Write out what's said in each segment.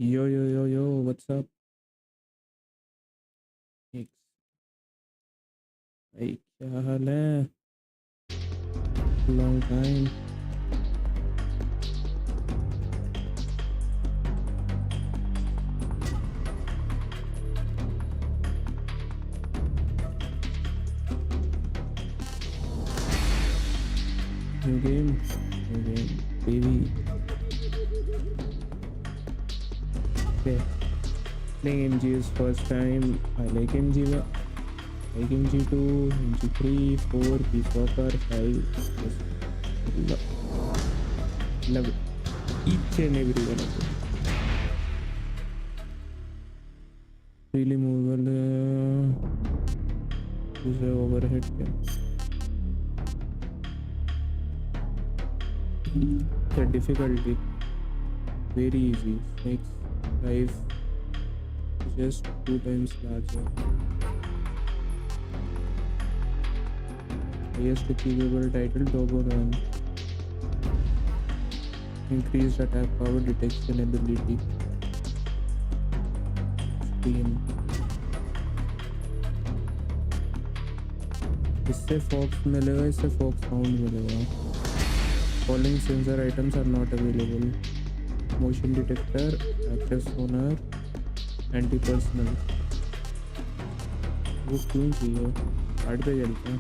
Yo, yo, yo, yo, what's up? X भाई क्या हाल है? Long time. New game, baby. Okay, playing MGS first time. I like MG, like MG2, MG3, 4, Peacewalker, 5. Just love it. Each and every one of them. Really movable. Use overhead cam. The difficulty very easy. Makes life just 2 times larger. Highest achievable title Turbo Run. Increased attack power, detection ability. Screen. इससे fox मिलेगा, इससे fox sound मिलेगा. Following sensor items are not available. Motion detector, active sonar, anti-personal. वो क्यों चाहिए? Card पे चलते हैं.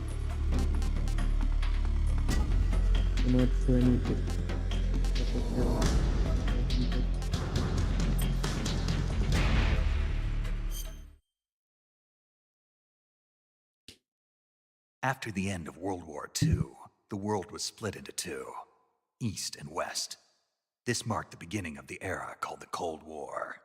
Not show anything. After the end of World War II, the world was split into two, East and West. This marked the beginning of the era called the Cold War.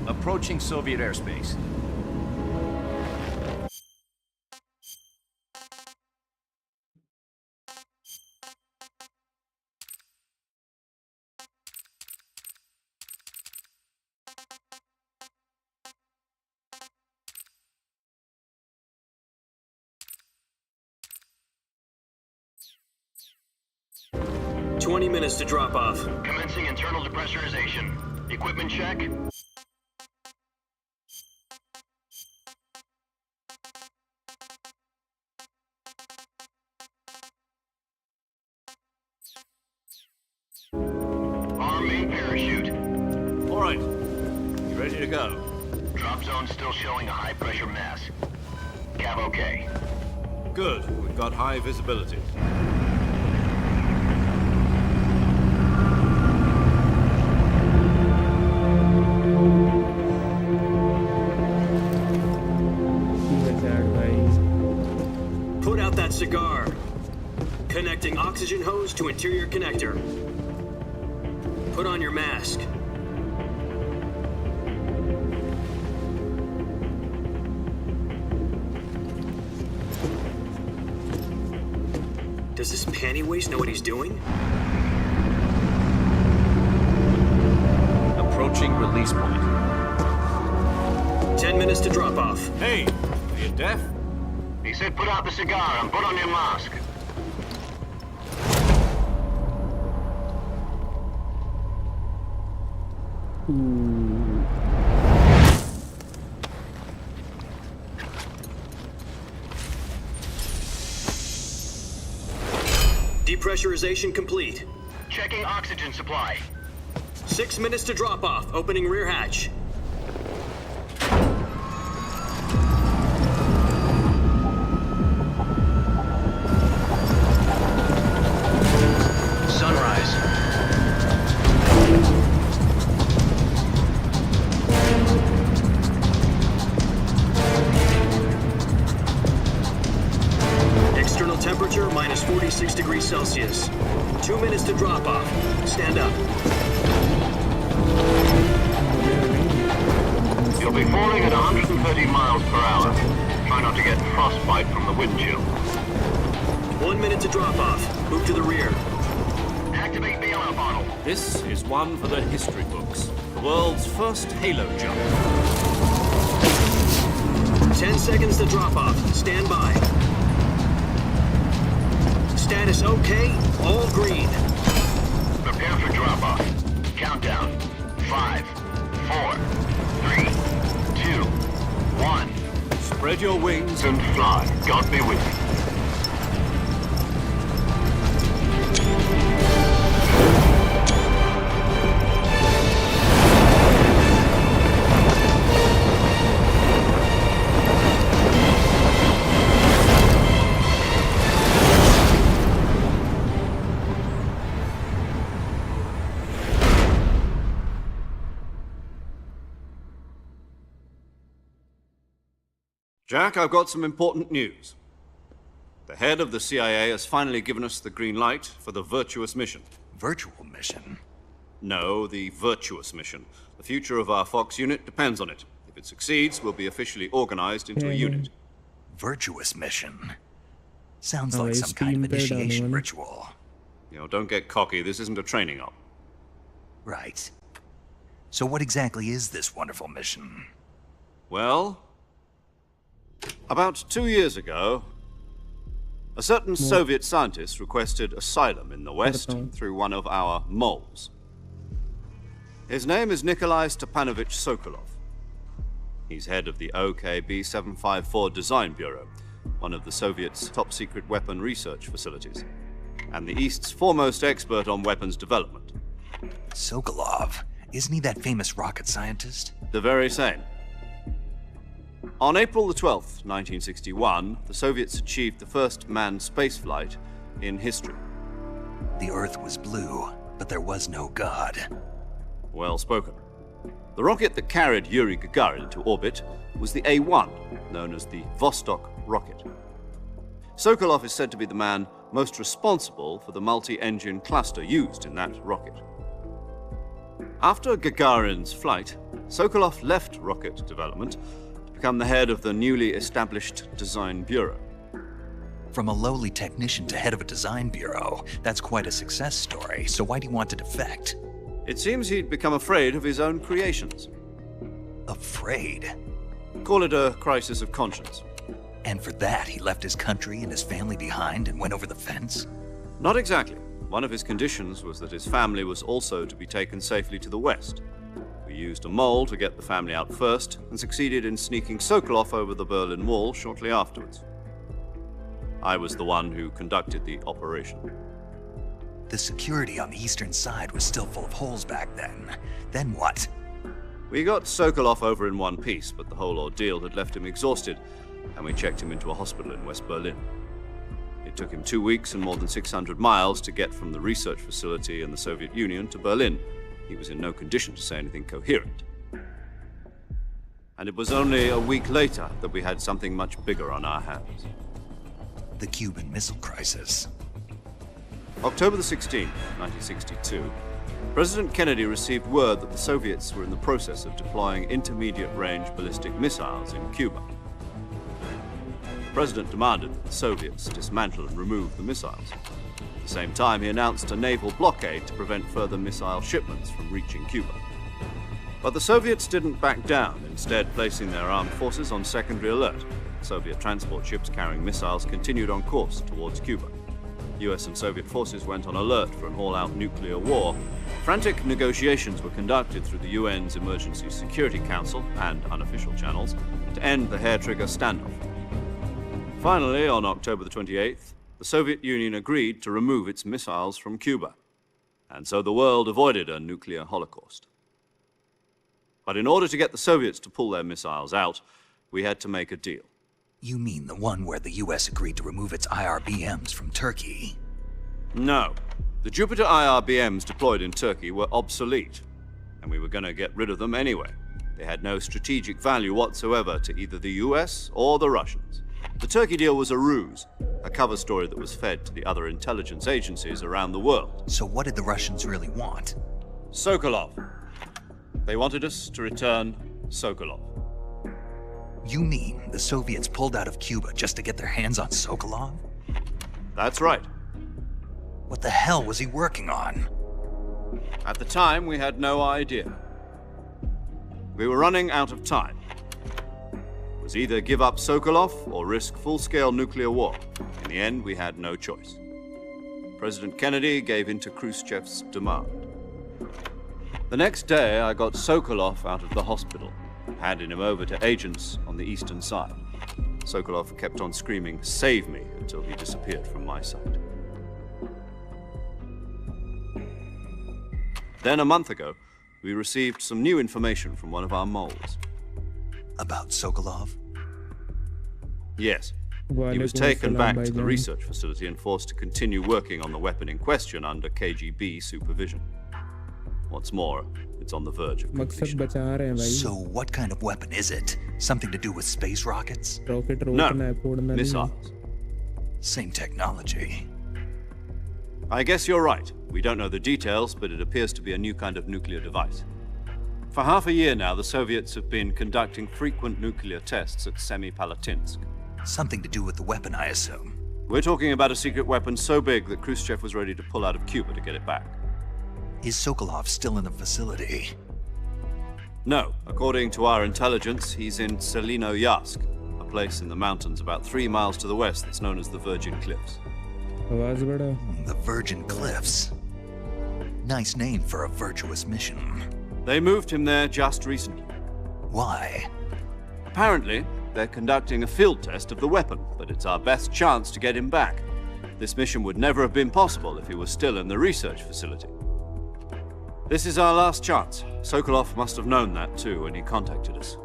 Approaching Soviet airspace. Minutes to drop off. Commencing internal depressurization. Equipment check. Arm main parachute. All right. You ready to go? Drop zone still showing a high pressure mass. Cav okay. Good. We've got high visibility. Put out that cigar. Connecting oxygen hose to interior connector. Put on your mask. Does this panty waste know what he's doing? Approaching release point. 10 minutes to drop off. Hey, are you deaf? He said put out the cigar and put on your mask. Depressurization complete. Checking oxygen supply. 6 minutes to drop off. Opening rear hatch. Sunrise. degrees Celsius. 2 minutes to drop off. Stand up. You'll be falling at 130 miles per hour. Try not to get frostbite from the wind chill. 1 minute to drop off. Move to the rear. Activate the alarm bottle. This is one for the history books. The world's first halo jump. 10 seconds to drop off. Stand by. Status okay. All green. Prepare for drop-off. Countdown. 5, 4, 3, 2, 1. Spread your wings And fly. God be with you. Jack, I've got some important news. The head of the CIA has finally given us the green light for the virtuous mission. Virtual mission? No, the virtuous mission. The future of our Fox unit depends on it. If it succeeds, we'll be officially organized into a unit. Virtuous mission? Sounds Oh, like it's some kind of team build initiation on. ritual. You know, don't get cocky. This isn't a training op. Right. So what exactly is this wonderful mission? Well, about 2 years ago, a certain Soviet scientist requested asylum in the West Pardon. through one of our moles. His name is Nikolai Stepanovich Sokolov. He's head of the OKB 754 Design Bureau, one of the Soviets' top-secret weapon research facilities, and the East's foremost expert on weapons development. Sokolov. Isn't he that famous rocket scientist? The very same. On April the 12th, 1961, the Soviets achieved the first manned spaceflight in history. The Earth was blue, but there was no God. Well spoken. The rocket that carried Yuri Gagarin to orbit was the A-1, known as the Vostok rocket. Sokolov is said to be the man most responsible for the multi-engine cluster used in that rocket. After Gagarin's flight, Sokolov left rocket development to become the head of the newly established Design Bureau. From a lowly technician to head of a design bureau, that's quite a success story, so why'd he want to defect? It seems he'd become afraid of his own creations. Afraid? Call it a crisis of conscience. And for that, he left his country and his family behind and went over the fence? Not exactly. One of his conditions was that his family was also to be taken safely to the West. We used a mole to get the family out first and succeeded in sneaking Sokolov over the Berlin Wall shortly afterwards. I was the one who conducted the operation. The security on the eastern side was still full of holes back then. Then what? We got Sokolov over in one piece, but the whole ordeal had left him exhausted, and we checked him into a hospital in West Berlin. It took him 2 weeks and more than 600 miles to get from the research facility in the Soviet Union to Berlin. He was in no condition to say anything coherent. And it was only a week later that we had something much bigger on our hands. The Cuban Missile Crisis. October the 16th, 1962, President Kennedy received word that the Soviets were in the process of deploying intermediate-range ballistic missiles in Cuba. The President demanded that the Soviets dismantle and remove the missiles. At the same time, he announced a naval blockade to prevent further missile shipments from reaching Cuba. But the Soviets didn't back down, instead placing their armed forces on secondary alert. Soviet transport ships carrying missiles continued on course towards Cuba. US and Soviet forces went on alert for an all-out nuclear war. Frantic negotiations were conducted through the UN's Emergency Security Council and unofficial channels to end the hair-trigger standoff. Finally, on October the 28th, the Soviet Union agreed to remove its missiles from Cuba, and so the world avoided a nuclear holocaust. But in order to get the Soviets to pull their missiles out, we had to make a deal. You mean the one where the US agreed to remove its IRBMs from Turkey? No. The Jupiter IRBMs deployed in Turkey were obsolete, and we were going to get rid of them anyway. They had no strategic value whatsoever to either the US or the Russians. The Turkey deal was a ruse. a cover story that was fed to the other intelligence agencies around the world. So what did the Russians really want? Sokolov. They wanted us to return Sokolov. You mean the Soviets pulled out of Cuba just to get their hands on Sokolov? That's right. What the hell was he working on? At the time, we had no idea. We were running out of time. It was either give up Sokolov or risk full-scale nuclear war. In the end, we had no choice. President Kennedy gave in to Khrushchev's demand. The next day, I got Sokolov out of the hospital, handed him over to agents on the eastern side. Sokolov kept on screaming, "Save me," until he disappeared from my sight. Then, a month ago, we received some new information from one of our moles. About Sokolov? Yes. He was taken back to the research facility and forced to continue working on the weapon in question under KGB supervision. What's more, it's on the verge of मकसद completion. बचा रहे हैं भाई. So what kind of weapon is it? Something to do with space rockets? Rocket No, रोकना है, फोड़ना नहीं है. missiles. Same technology. I guess you're right. We don't know the details, but it appears to be a new kind of nuclear device. For half a year now, the Soviets have been conducting frequent nuclear tests at Semipalatinsk. Something to do with the weapon, I assume. We're talking about a secret weapon so big that Khrushchev was ready to pull out of Cuba to get it back. Is Sokolov still in the facility? No. According to our intelligence, he's in Selinoyarsk, a place in the mountains about 3 miles to the west that's known as the Virgin Cliffs. आवाज बढ़ा. The Virgin Cliffs. Nice name for a virtuous mission. They moved him there just recently. Why? Apparently, they're conducting a field test of the weapon, but it's our best chance to get him back. This mission would never have been possible if he was still in the research facility. This is our last chance. Sokolov must have known that too when he contacted us.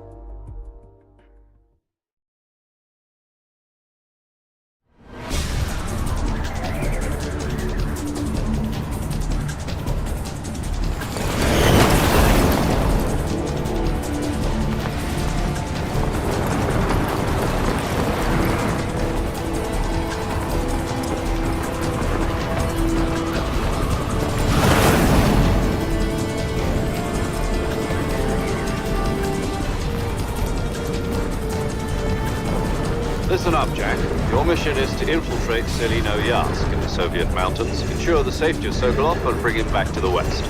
Listen up, Jack. Your mission is to infiltrate Selinoyarsk in the Soviet mountains, ensure the safety of Sokolov, and bring him back to the west.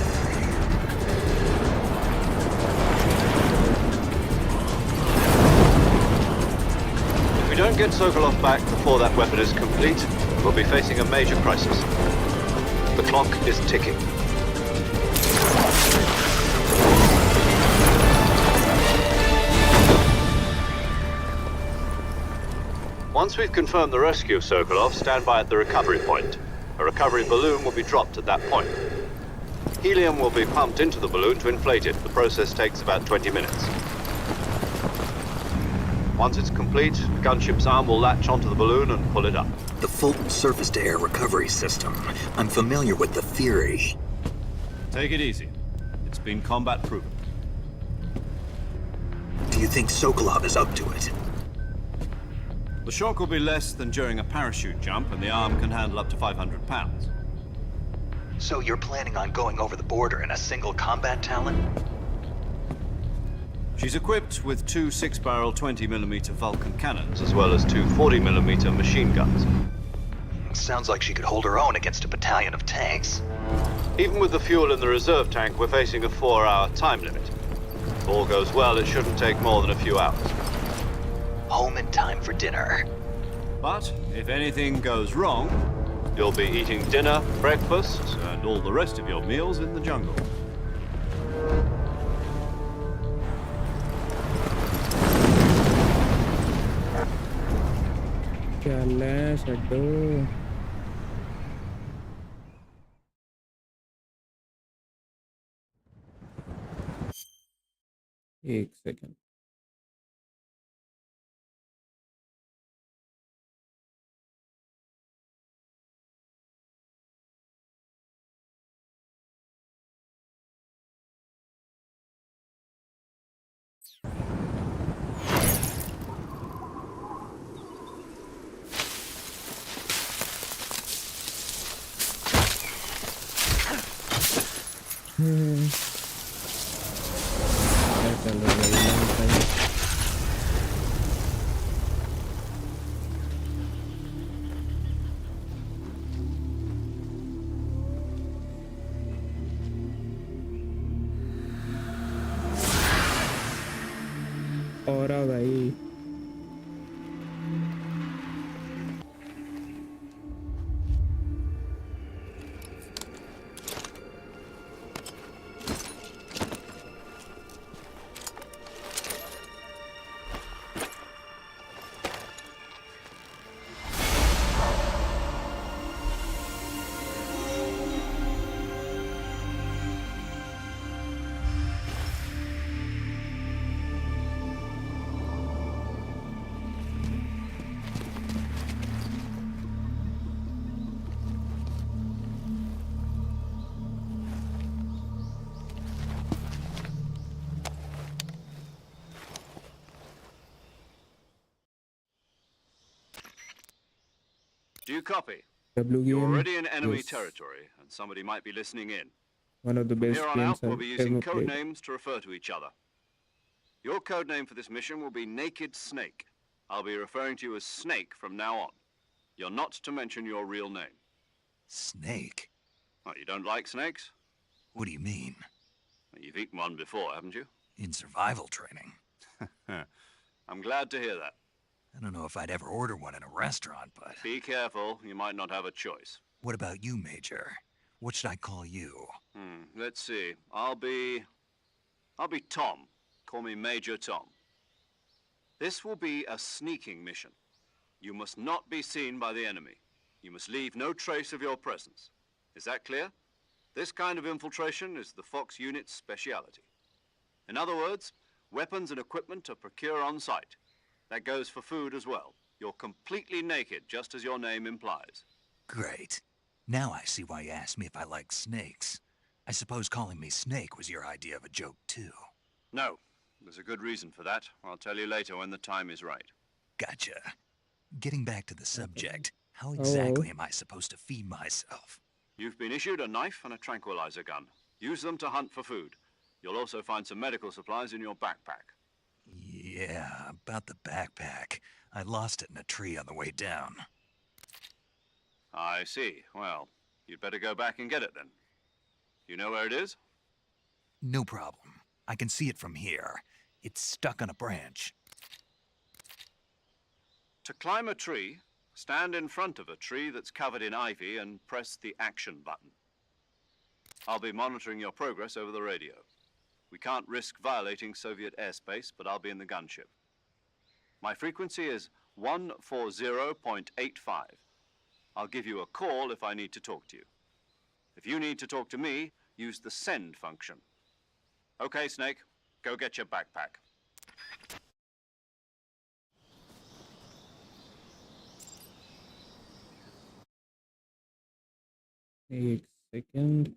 If we don't get Sokolov back before that weapon is complete, we'll be facing a major crisis. The clock is ticking. Once we've confirmed the rescue of Sokolov, stand by at the recovery point. A recovery balloon will be dropped at that point. Helium will be pumped into the balloon to inflate it. The process takes about 20 minutes. Once it's complete, the gunship's arm will latch onto the balloon and pull it up. The Fulton surface-to-air recovery system. I'm familiar with the theory. Take it easy. It's been combat-proven. Do you think Sokolov is up to it? The shock will be less than during a parachute jump, and the arm can handle up to 500 pounds. So you're planning on going over the border in a single combat Talon? She's equipped with 2 6-barrel 20mm Vulcan cannons, as well as 2 40mm machine guns. Sounds like she could hold her own against a battalion of tanks. Even with the fuel in the reserve tank, we're facing a 4-hour time limit. If all goes well, it shouldn't take more than a few hours. Home in time for dinner. But if anything goes wrong, you'll be eating dinner, breakfast, and all the rest of your meals in the jungle. चल छड्डो. एक second. क्या चल रहा है भाई? long time. और भाई Do you copy? W You're game, already in enemy yes, territory, and somebody might be listening in. one of the From best here on games out, we'll I've be using ever code played. names to refer to each other. Your code name for this mission will be Naked Snake. I'll be referring to you as Snake from now on. You're not to mention your real name. Snake? Oh, you don't like snakes? What do you mean? You've eaten one before, haven't you? In survival training? I'm glad to hear that. I don't know if I'd ever order one in a restaurant, but... Be careful, you might not have a choice. What about you, Major? What should I call you? Let's see. I'll be Tom. Call me Major Tom. This will be a sneaking mission. You must not be seen by the enemy. You must leave no trace of your presence. Is that clear? This kind of infiltration is the Fox unit's speciality. In other words, weapons and equipment are procured on site. That goes for food as well. You're completely naked, just as your name implies. Great. Now I see why you asked me if I like snakes. I suppose calling me Snake was your idea of a joke, too. No, there's a good reason for that. I'll tell you later when the time is right. Gotcha. Getting back to the subject, how exactly am I supposed to feed myself? You've been issued a knife and a tranquilizer gun. Use them to hunt for food. You'll also find some medical supplies in your backpack. Yeah, about the backpack. I lost it in a tree on the way down. I see. Well, you'd better go back and get it then. You know where it is? No problem. I can see it from here. It's stuck on a branch. To climb a tree, stand in front of a tree that's covered in ivy and press the action button. I'll be monitoring your progress over the radio. We can't risk violating Soviet airspace, but I'll be in the gunship. My frequency is 140.85. I'll give you a call if I need to talk to you. If you need to talk to me, use the send function. Okay, Snake, go get your backpack. एक second.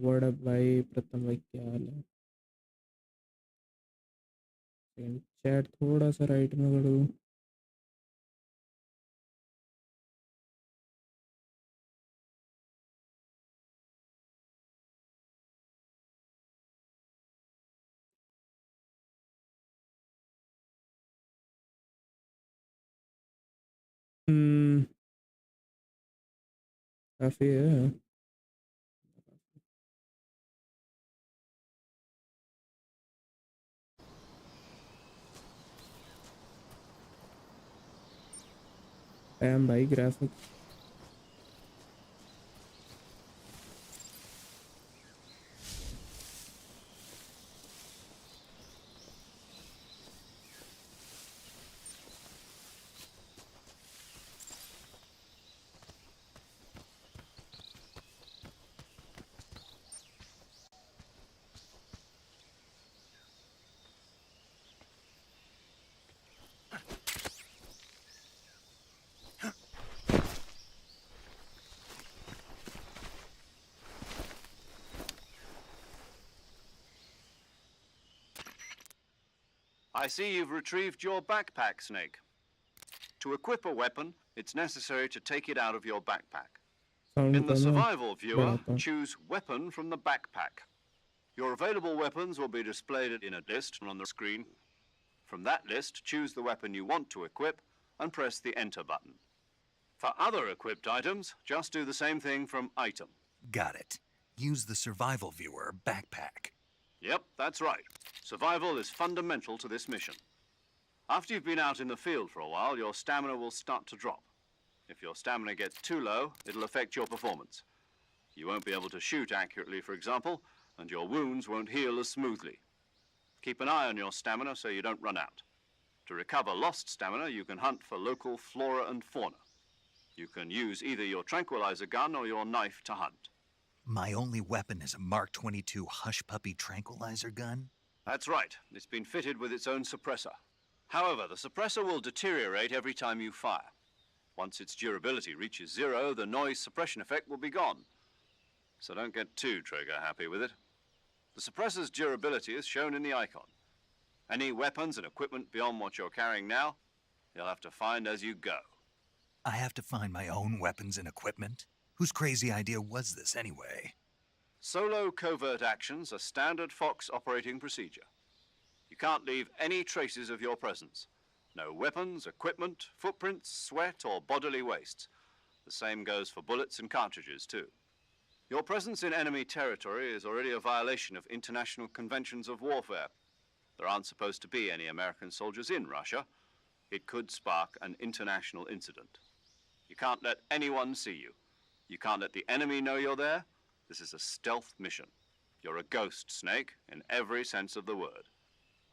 What up भाई प्रथम भाई, क्या हाल है? Chat थोड़ा सा right में कर दूं. काफी है. एम भाई graphics. I see you've retrieved your backpack, Snake. To To equip a weapon, it's necessary to take it out of your backpack. Sound In the करना survival viewer, बढ़ाता हूँ. choose Weapon from the backpack. Your available weapons will be displayed in a list on the screen. From that list, choose the weapon you want to equip and press the Enter button. For other equipped items, just do the same thing from Item. Got it. Use the survival viewer backpack. Yep, that's right. Survival is fundamental to this mission. After you've been out in the field for a while, your stamina will start to drop. If your stamina gets too low, it'll affect your performance. You won't be able to shoot accurately, for example, and your wounds won't heal as smoothly. Keep an eye on your stamina so you don't run out. To recover lost stamina, you can hunt for local flora and fauna. You can use either your tranquilizer gun or your knife to hunt. My only weapon is a Mark 22 Hush Puppy tranquilizer gun? That's right. It's been fitted with its own suppressor. However, the suppressor will deteriorate every time you fire. Once its durability reaches 0, the noise suppression effect will be gone. So don't get too trigger happy with it. The suppressor's durability is shown in the icon. Any weapons and equipment beyond what you're carrying now, you'll have to find as you go. I have to find my own weapons and equipment? Whose crazy idea was this anyway? Solo covert actions are standard Fox operating procedure. You can't leave any traces of your presence. No weapons, equipment, footprints, sweat, or bodily wastes. The same goes for bullets and cartridges, too. Your presence in enemy territory is already a violation of international conventions of warfare. There aren't supposed to be any American soldiers in Russia. It could spark an international incident. You can't let anyone see you. You can't let the enemy know you're there. This is a stealth mission. You're a ghost, Snake, in every sense of the word.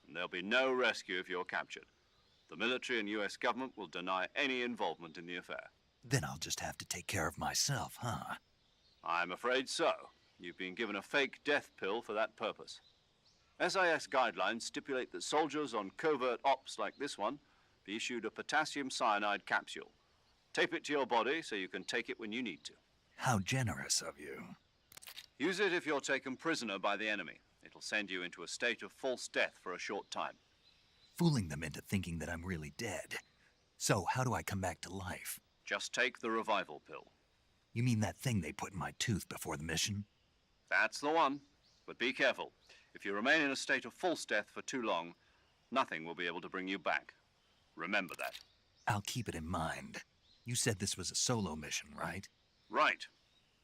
And there'll be no rescue if you're captured. The military and US government will deny any involvement in the affair. Then I'll just have to take care of myself, huh? I'm afraid so. You've been given a fake death pill for that purpose. SIS guidelines stipulate that soldiers on covert ops like this one be issued a potassium cyanide capsule. Tape it to your body so you can take it when you need to. How generous of you. Use it if you're taken prisoner by the enemy. It'll send you into a state of false death for a short time. Fooling them into thinking that I'm really dead. So how do I come back to life? Just take the revival pill. You mean that thing they put in my tooth before the mission? That's the one. But be careful. If you remain in a state of false death for too long, nothing will be able to bring you back. Remember that. I'll keep it in mind. You said this was a solo mission, right? Right.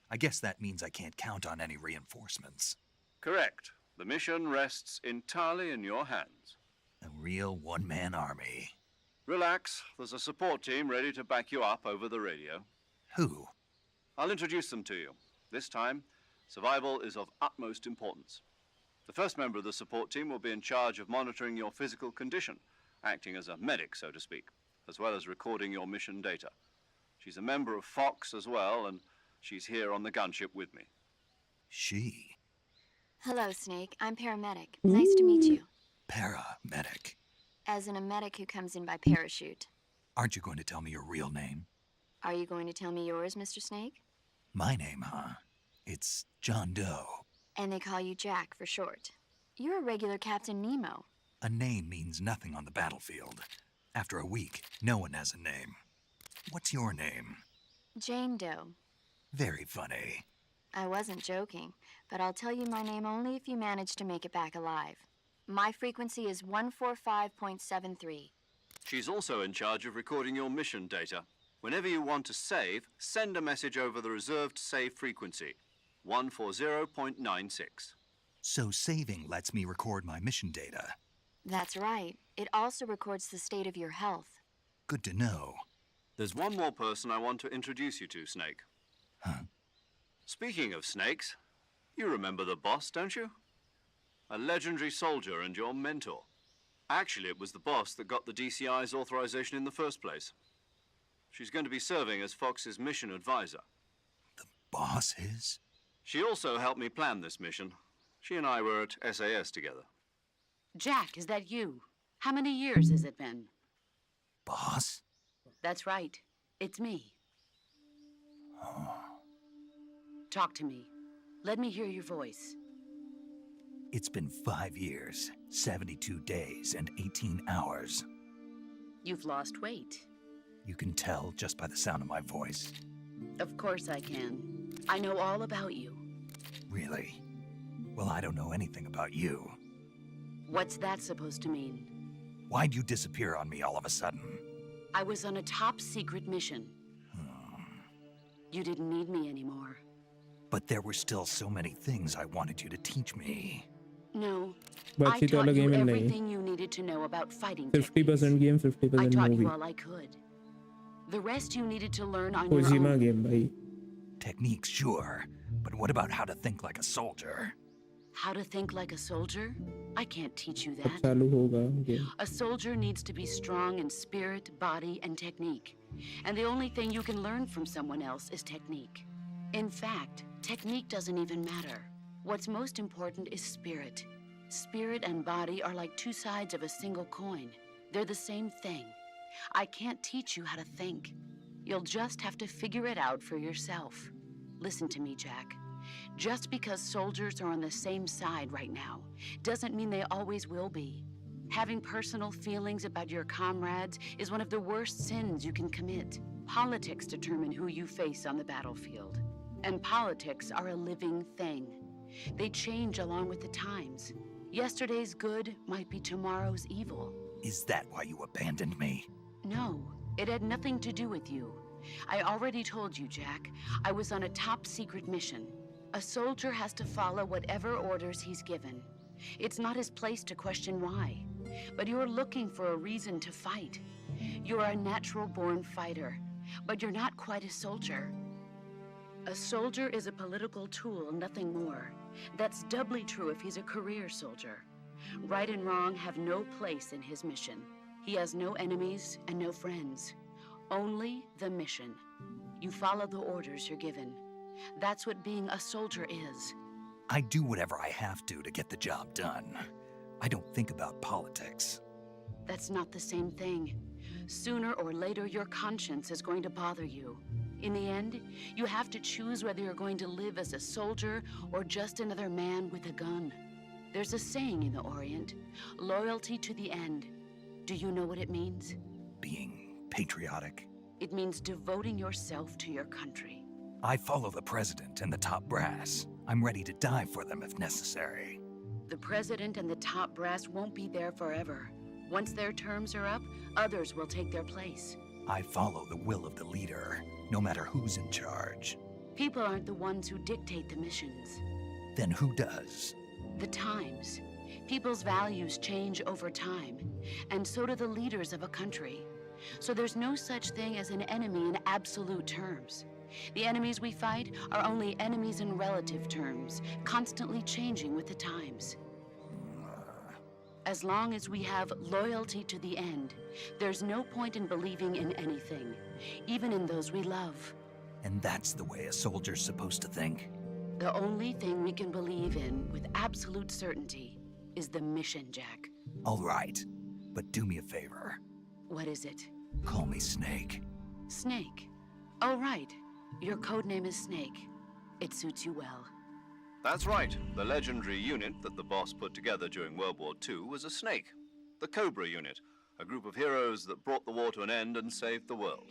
I guess that means I can't count on any reinforcements. Correct. The mission rests entirely in your hands. A real one-man army. Relax. There's a support team ready to back you up over the radio. Who? I'll introduce them to you. This time, survival is of utmost importance. The first member of the support team will be in charge of monitoring your physical condition, acting as a medic, so to speak, as well as recording your mission data. She's a member of Fox as well, and she's here on the gunship with me. She? Hello, Snake. I'm paramedic. Nice to meet you. Paramedic. As in a medic who comes in by parachute. Aren't you going to tell me your real name? Are you going to tell me yours, Mr. Snake? My name, huh? It's John Doe. And they call you Jack for short. You're a regular Captain Nemo. A name means nothing on the battlefield. After a week, no one has a name. What's your name? Jane Doe. Very funny. I wasn't joking, but I'll tell you my name only if you manage to make it back alive. My frequency is 145.73. She's also in charge of recording your mission data. Whenever you want to save, send a message over the reserved save frequency, 140.96. So saving lets me record my mission data. That's right. It also records the state of your health. Good to know. There's one more person I want to introduce you to, Snake. Huh? Speaking of snakes, you remember the boss, don't you? A legendary soldier and your mentor. Actually, it was the boss that got the DCI's authorization in the first place. She's going to be serving as Fox's mission advisor. The boss is? She also helped me plan this mission. She and I were at SAS together. Jack, is that you? How many years has it been? Boss? That's right. It's me. Oh. Talk to me. Let me hear your voice. It's been 5 years, 72 days, and 18 hours. You've lost weight. You can tell just by the sound of my voice. Of course I can. I know all about you. Really? Well, I don't know anything about you. What's that supposed to mean? Why'd you disappear on me all of a sudden? I was on a top secret mission. You didn't need me anymore. But there were still so many things I wanted you to teach me. No. But I she taught told you game in everything you needed to know about fighting 50% game, techniques. 50% I taught movie. you all I could. The rest you needed to learn on your Kojima own. game, bhai. Techniques, sure. But what about how to think like a soldier? How to think like a soldier? I can't teach you Ab that. चालू होगा game. A soldier needs to be strong in spirit, body, and technique. And the only thing you can learn from someone else is technique. In fact, technique doesn't even matter. What's most important is spirit. Spirit and body are like two sides of a single coin. They're the same thing. I can't teach you how to think. You'll just have to figure it out for yourself. Listen to me, Jack. Just because soldiers are on the same side right now doesn't mean they always will be. Having personal feelings about your comrades is one of the worst sins you can commit. Politics determine who you face on the battlefield. And politics are a living thing. They change along with the times. Yesterday's good might be tomorrow's evil. Is that why you abandoned me? No, it had nothing to do with you. I already told you, Jack. I was on a top secret mission. A soldier has to follow whatever orders he's given. It's not his place to question why. But you're looking for a reason to fight. You're a natural-born fighter, but you're not quite a soldier. A soldier is a political tool, nothing more. That's doubly true if he's a career soldier. Right and wrong have no place in his mission. He has no enemies and no friends. Only the mission. You follow the orders you're given. That's what being a soldier is. I do whatever I have to get the job done. I don't think about politics. That's not the same thing. Sooner or later, your conscience is going to bother you. In the end, you have to choose whether you're going to live as a soldier or just another man with a gun. There's a saying in the Orient, loyalty to the end. Do you know what it means? Being patriotic. It means devoting yourself to your country. I follow the president and the top brass. I'm ready to die for them if necessary. The president and the top brass won't be there forever. Once their terms are up, others will take their place. I follow the will of the leader, no matter who's in charge. People aren't the ones who dictate the missions. Then who does? The times. People's values change over time, and so do the leaders of a country. So there's no such thing as an enemy in absolute terms. The enemies we fight are only enemies in relative terms, constantly changing with the times. As long as we have loyalty to the end, there's no point in believing in anything, even in those we love. And that's the way a soldier's supposed to think? The only thing we can believe in with absolute certainty is the mission, Jack. All right, but do me a favor. What is it? Call me Snake. Snake. Oh, right. Your codename is Snake. It suits you well. That's right. The legendary unit that the boss put together during World War II was a snake. The Cobra unit, a group of heroes that brought the war to an end and saved the world.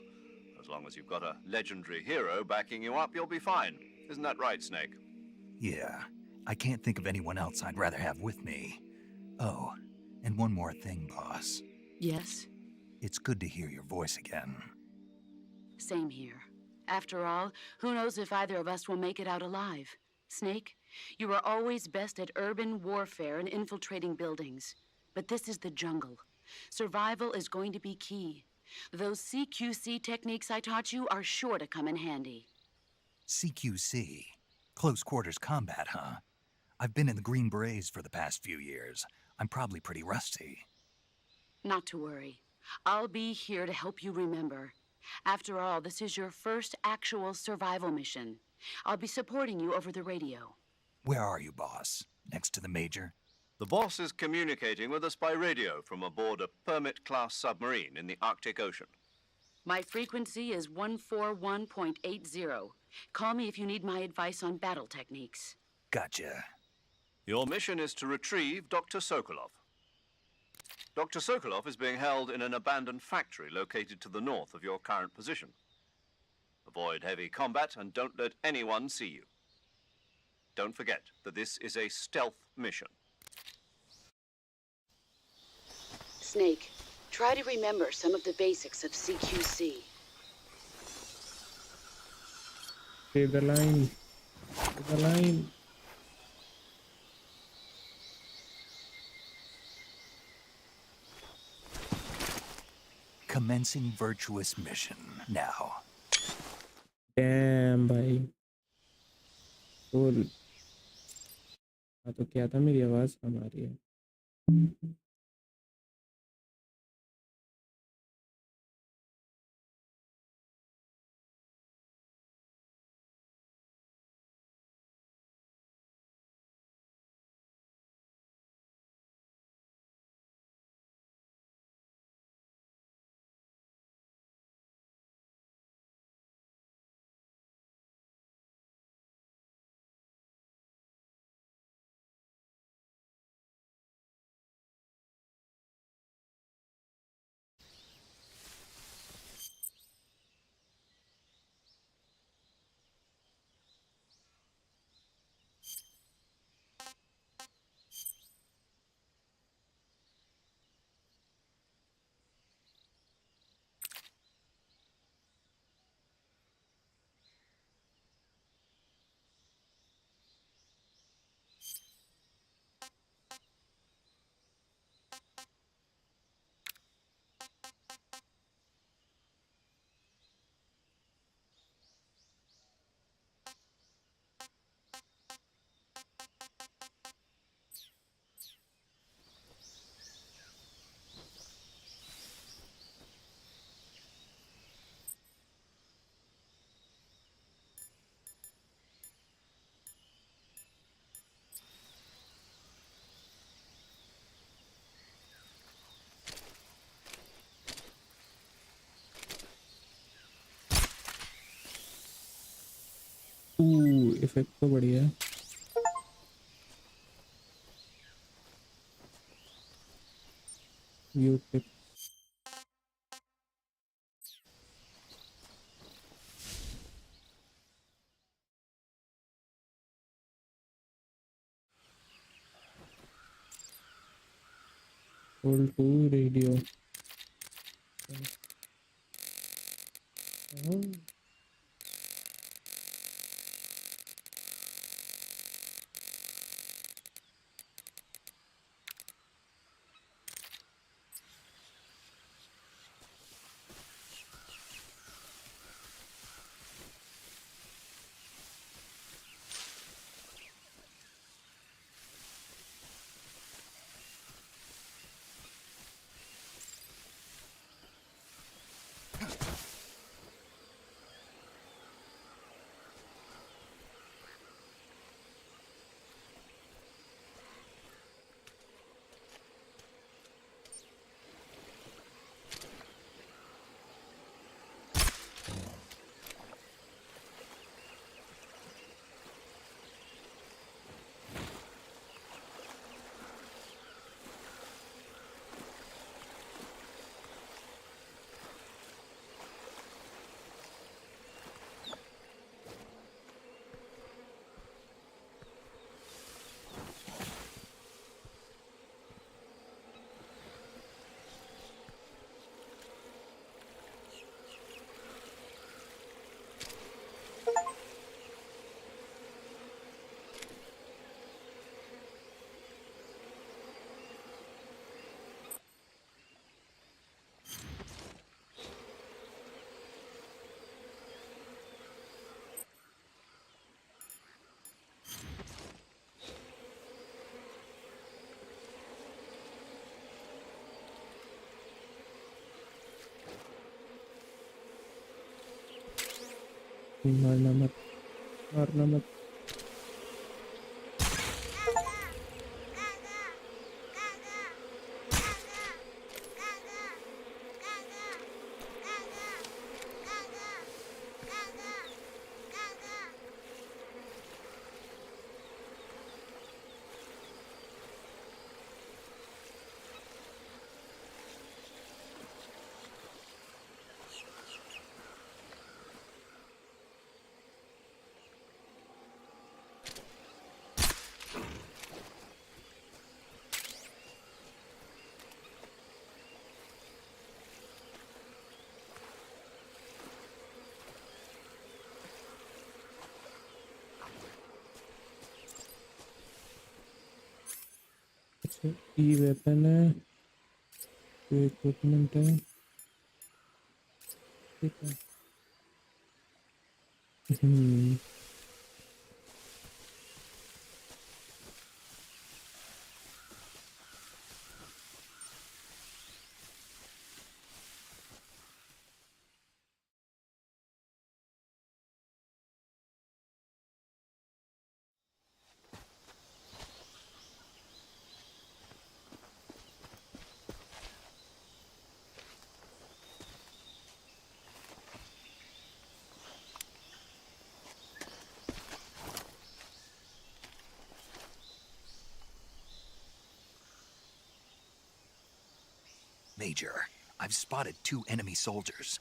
As long as you've got a legendary hero backing you up, you'll be fine. Isn't that right, Snake? Yeah, I can't think of anyone else I'd rather have with me. Oh, and one more thing, boss. Yes? It's good to hear your voice again. Same here. After all, who knows if either of us will make it out alive? Snake, you were always best at urban warfare and infiltrating buildings. But this is the jungle. Survival is going to be key. Those CQC techniques I taught you are sure to come in handy. CQC? Close quarters combat, huh? I've been in the Green Berets for the past few years. I'm probably pretty rusty. Not to worry. I'll be here to help you remember. After all, this is your first actual survival mission. I'll be supporting you over the radio. Where are you, boss? Next to the Major? The boss is communicating with us by radio from aboard a Permit-class submarine in the Arctic Ocean. My frequency is 141.80. Call me if you need my advice on battle techniques. Gotcha. Your mission is to retrieve Dr. Sokolov. Dr. Sokolov is being held in an abandoned factory located to the north of your current position. Avoid heavy combat and don't let anyone see you. Don't forget that this is a stealth mission. Snake, try to remember some of the basics of CQC. Save the line. Save the line. Commencing virtuous mission now. Damn भाई. Cool. हाँ तो क्या था, मेरी आवाज कम आ रही है. Effect तो बढ़िया है. View tip. Hold to radio. Oh. मारना मत, मारना मत. अच्छा ई वेपन है, ये इक्विपमेंट है, ठीक है। Major, I've spotted 2 enemy soldiers.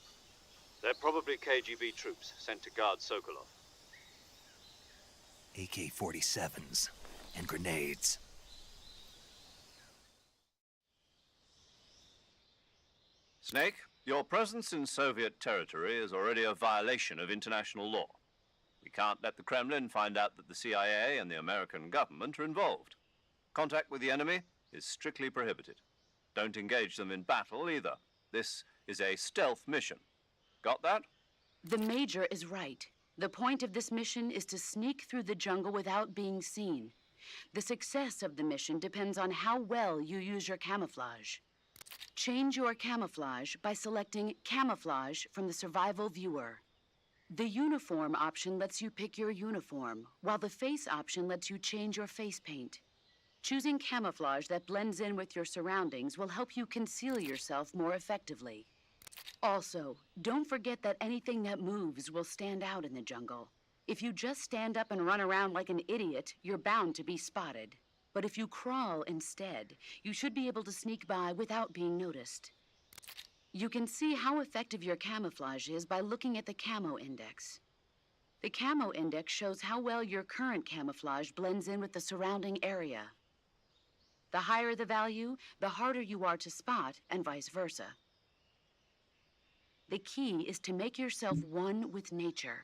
They're probably KGB troops sent to guard Sokolov. AK-47s and grenades. Snake, your presence in Soviet territory is already a violation of international law. We can't let the Kremlin find out that the CIA and the American government are involved. Contact with the enemy is strictly prohibited. Don't engage them in battle either. This is a stealth mission. Got that? The Major is right. The point of this mission is to sneak through the jungle without being seen. The success of the mission depends on how well you use your camouflage. Change your camouflage by selecting Camouflage from the Survival Viewer. The Uniform option lets you pick your uniform, while the Face option lets you change your face paint. Choosing camouflage that blends in with your surroundings will help you conceal yourself more effectively. Also, don't forget that anything that moves will stand out in the jungle. If you just stand up and run around like an idiot, you're bound to be spotted. But if you crawl instead, you should be able to sneak by without being noticed. You can see how effective your camouflage is by looking at the Camo Index. The Camo Index shows how well your current camouflage blends in with the surrounding area. The higher the value, the harder you are to spot, and vice versa. The key is to make yourself one with nature.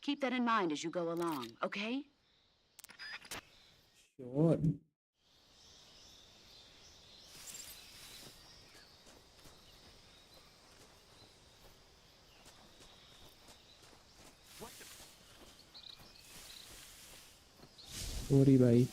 Keep that in mind as you go along, okay? Sure. Sorry, bhai.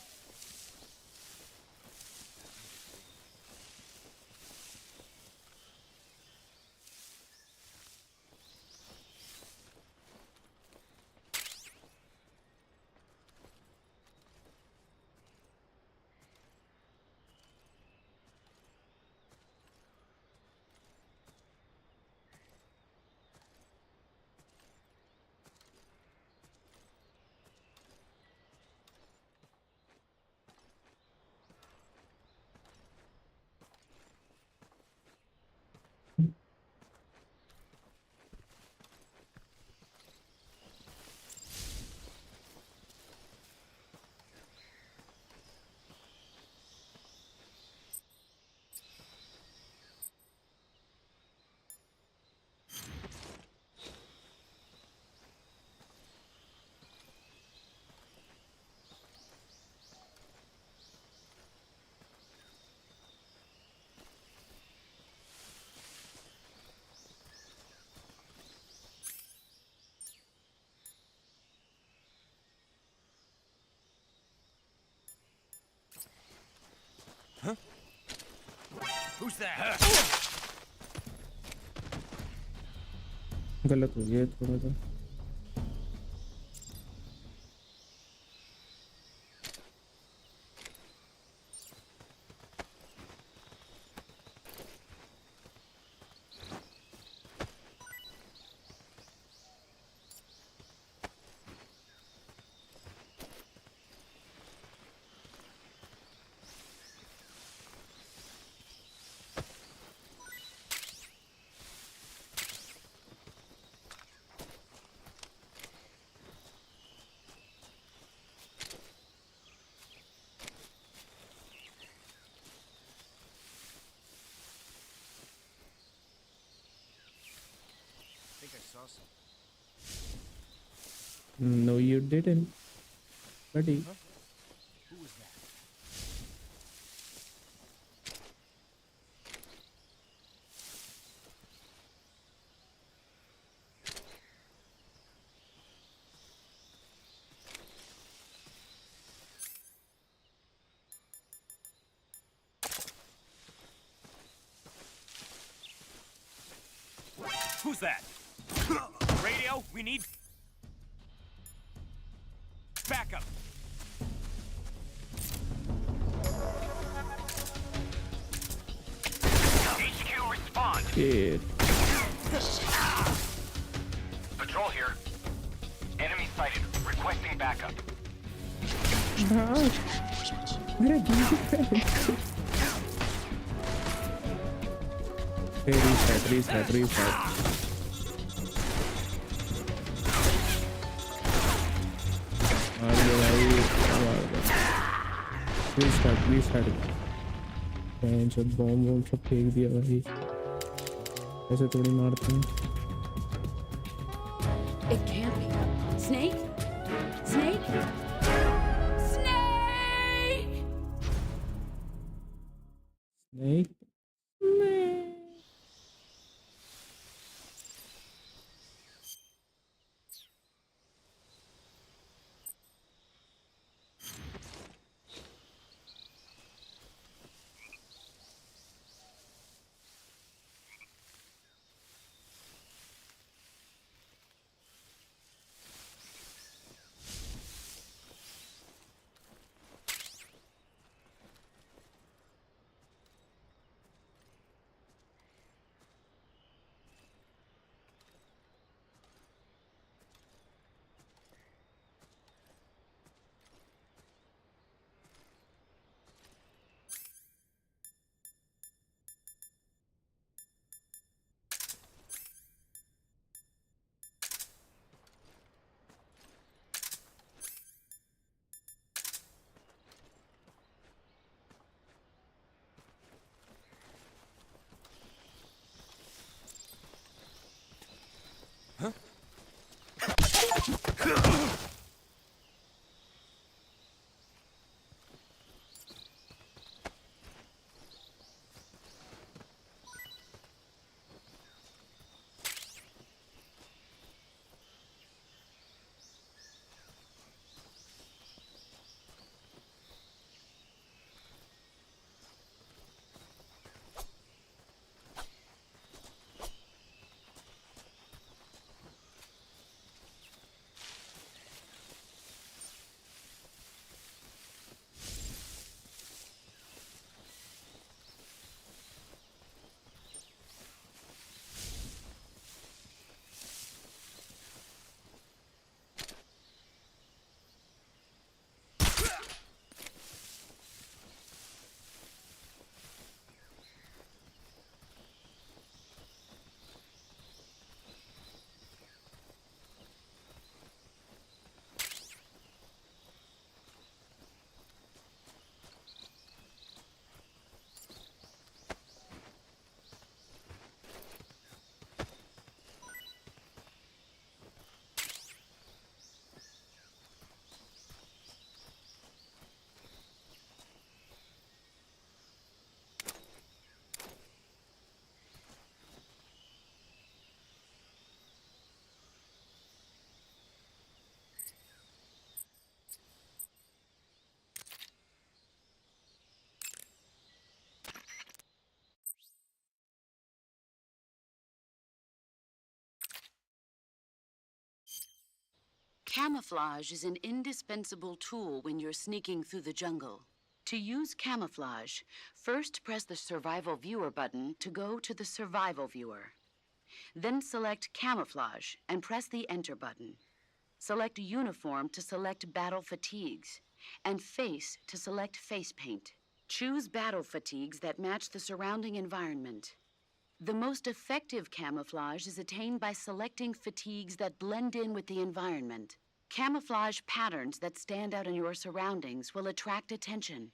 Who's that? गलत हो गया थोड़ा सा। No, you didn't, buddy. Who's that? Radio, we need backup. HQ, respond. Shit. Patrol here. Enemy sighted. Requesting backup. हाँ अरे reset restart जब bomb सब फेंक दिया भाई ऐसे थोड़ी मारते हैं It can't be. Snake? Snake? Snake! Snake? Camouflage is an indispensable tool when you're sneaking through the jungle. To use camouflage, first press the Survival Viewer button to go to the Survival Viewer. Then select Camouflage and press the Enter button. Select Uniform to select Battle Fatigues, and Face to select Face Paint. Choose battle fatigues that match the surrounding environment. The most effective camouflage is attained by selecting fatigues that blend in with the environment. Camouflage patterns that stand out in your surroundings will attract attention.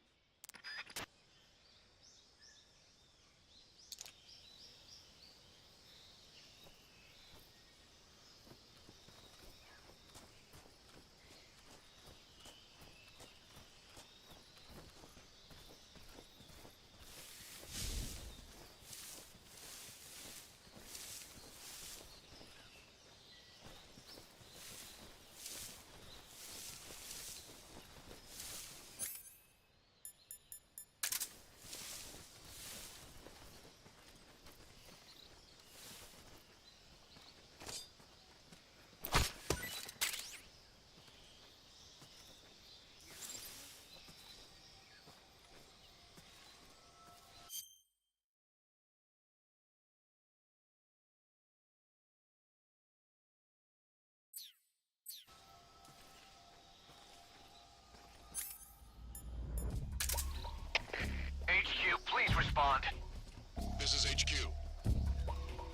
HQ.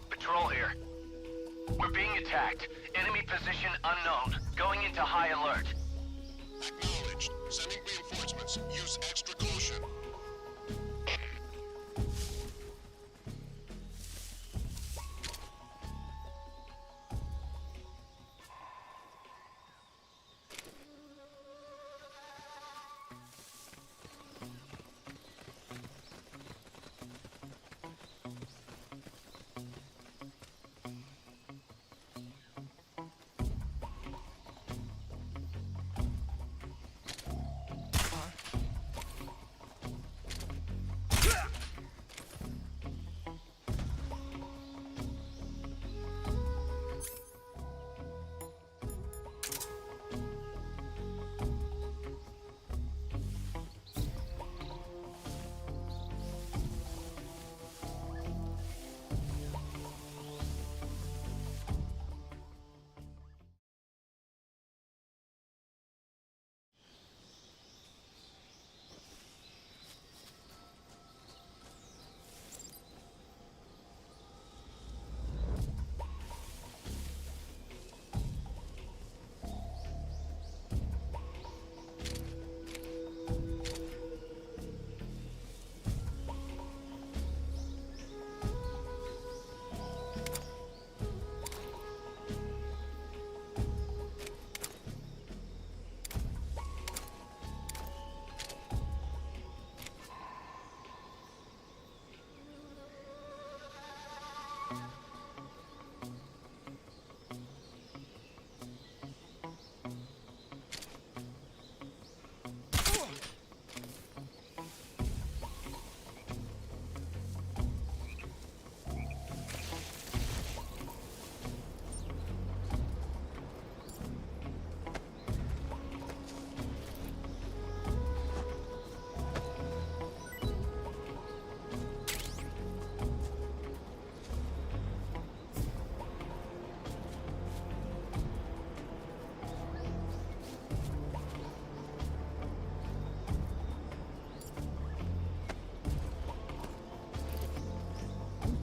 Patrol here. We're being attacked. Enemy position unknown. Going into high alert. Acknowledged. Sending reinforcements. Use extra caution.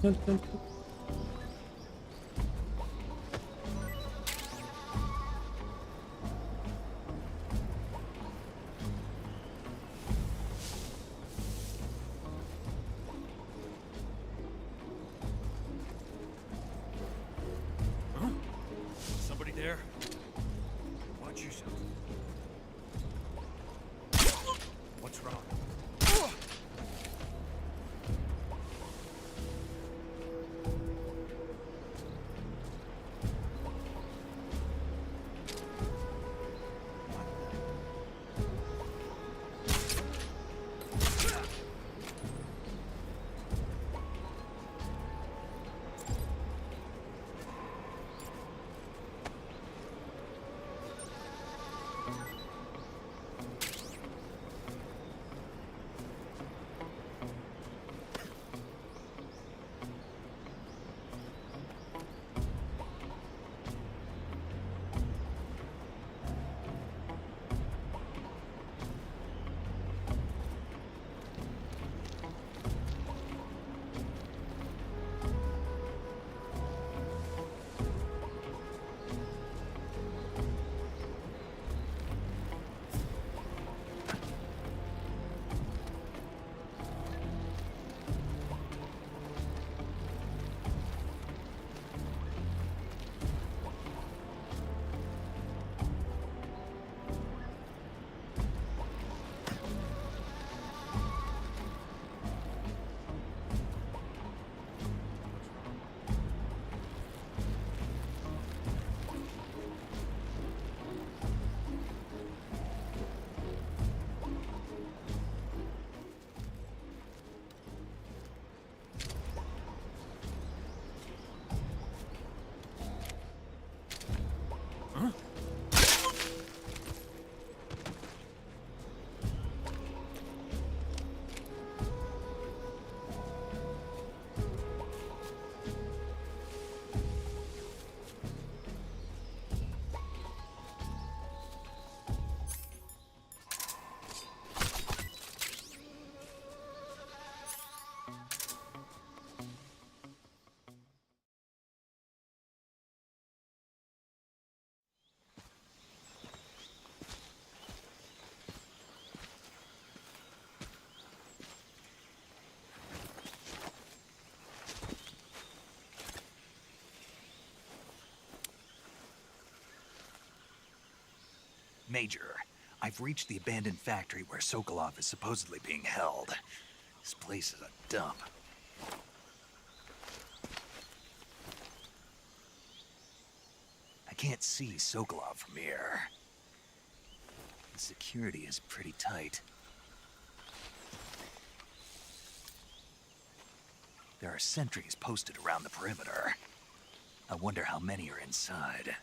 चल चल Somebody there? Watch yourself. What's wrong? Major, I've reached the abandoned factory where Sokolov is supposedly being held. This place is a dump. I can't see Sokolov from here. The security is pretty tight. There are sentries posted around the perimeter. I wonder how many are inside.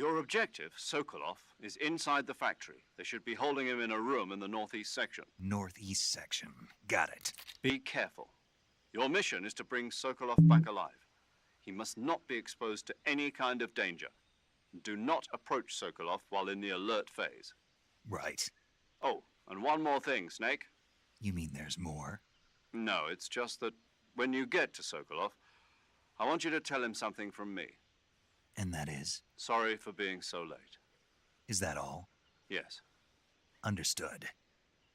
Your objective, Sokolov, is inside the factory. They should be holding him in a room in the northeast section. Northeast section. Got it. Be careful. Your mission is to bring Sokolov back alive. He must not be exposed to any kind of danger. Do not approach Sokolov while in the alert phase. Right. Oh, and one more thing, Snake. You mean there's more? No, it's just that when you get to Sokolov, I want you to tell him something from me. And that is? Sorry for being so late. Is that all? Yes. Understood.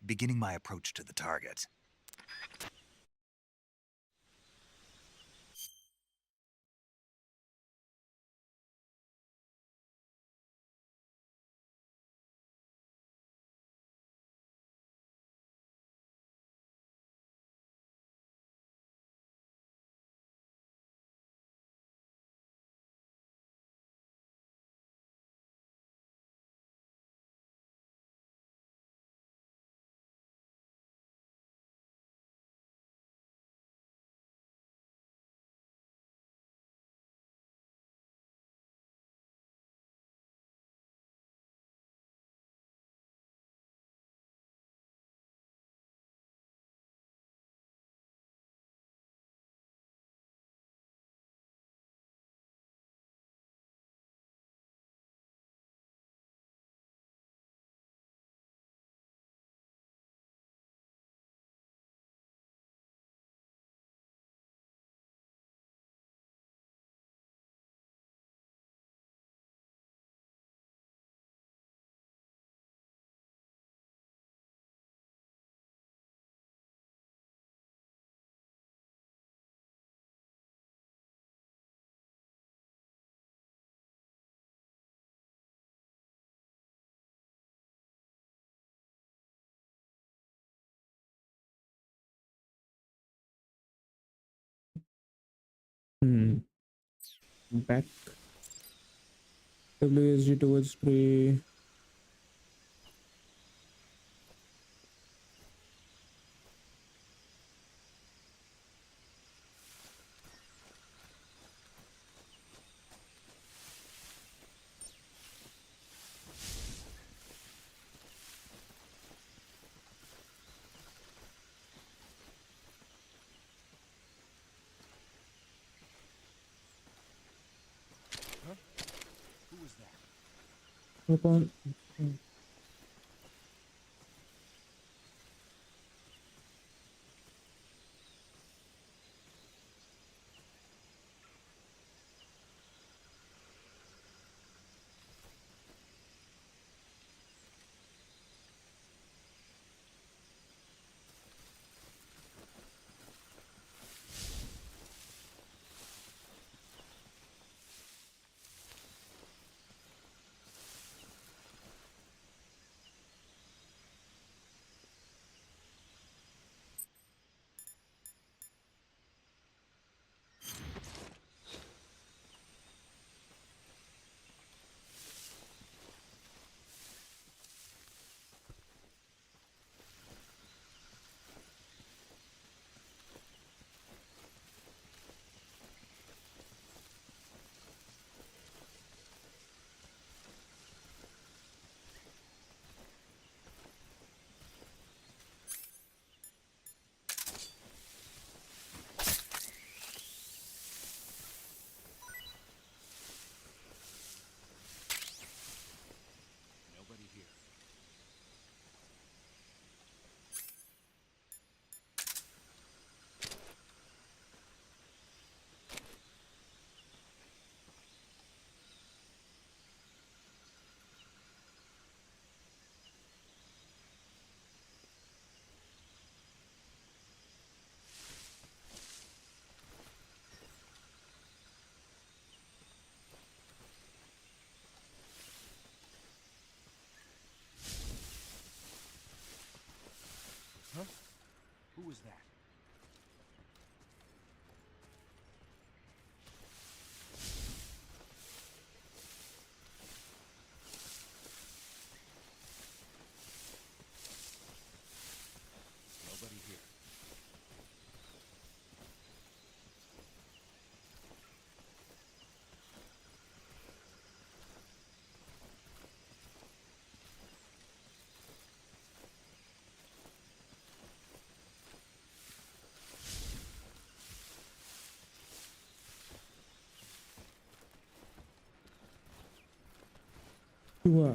Beginning my approach to the target. Back. WSG towards tray. Hook on. Who was that? Nobody here. हुआ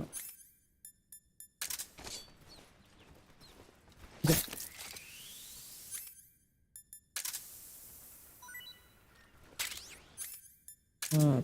हाँ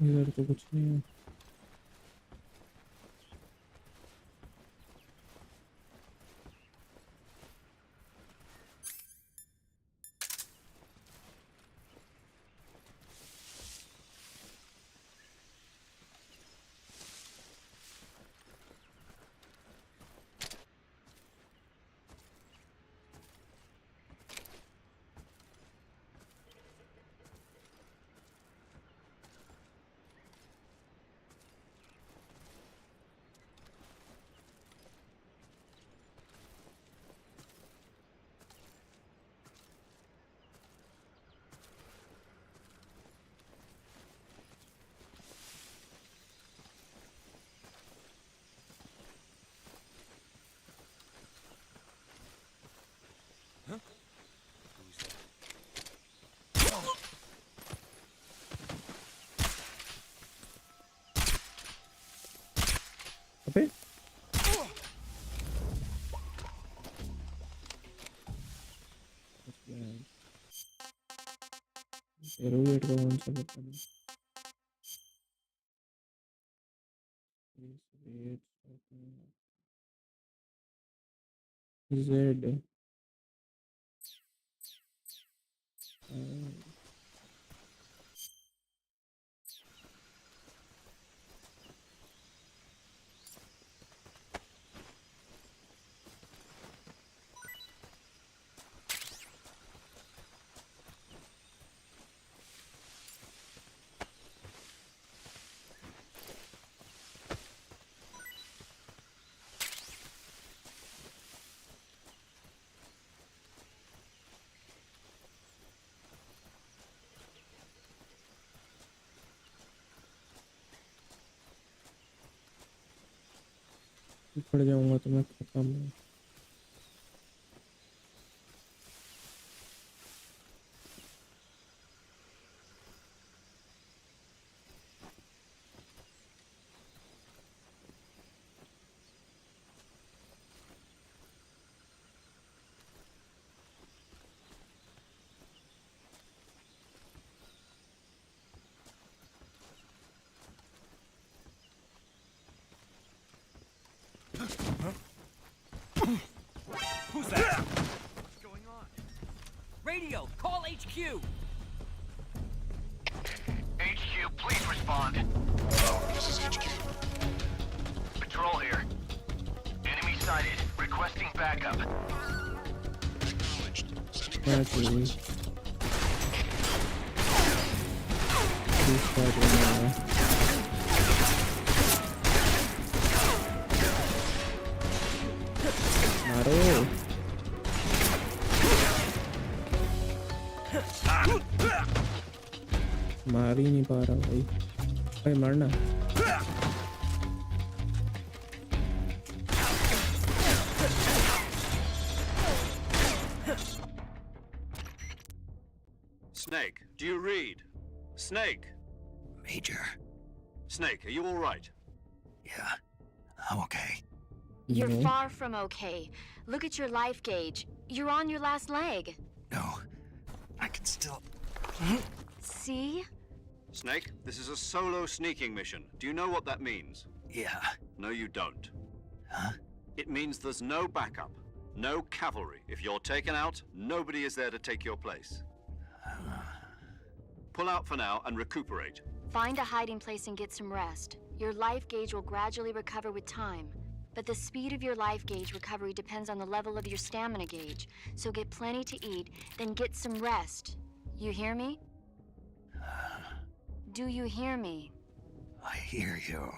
इधर तो कुछ नहीं है अबे एरोवेट का कौन सा पता नहीं जेड पड़ जाऊंगा तो मैं खत्म हूँ Who's that? What's going on? Radio, call HQ! HQ, please respond. This is HQ. Patrol here. Enemy sighted. Requesting backup. Acknowledged. Sending That's reinforcements. really restart होना मारो मार ही नहीं पा रहा भाई भाई मारना Snake, do you read? Snake! Major. Snake, are you all right? Yeah, I'm okay. You're No. far from okay. Look at your life gauge. You're on your last leg. No, I can still... See? Snake, this is a solo sneaking mission. Do you know what that means? Yeah. No, you don't. Huh? It means there's no backup, no cavalry. If you're taken out, nobody is there to take your place. Pull out for now and recuperate. Find a hiding place and get some rest. Your life gauge will gradually recover with time. But the speed of your life gauge recovery depends on the level of your stamina gauge. So get plenty to eat, then get some rest. You hear me? Do you hear me? I hear you.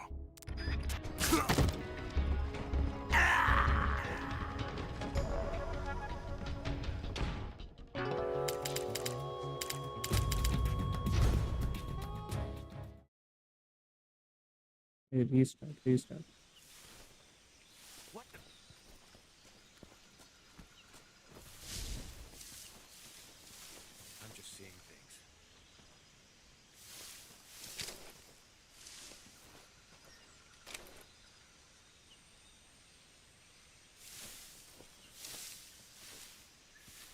Hey, restart. What the... I'm just seeing things.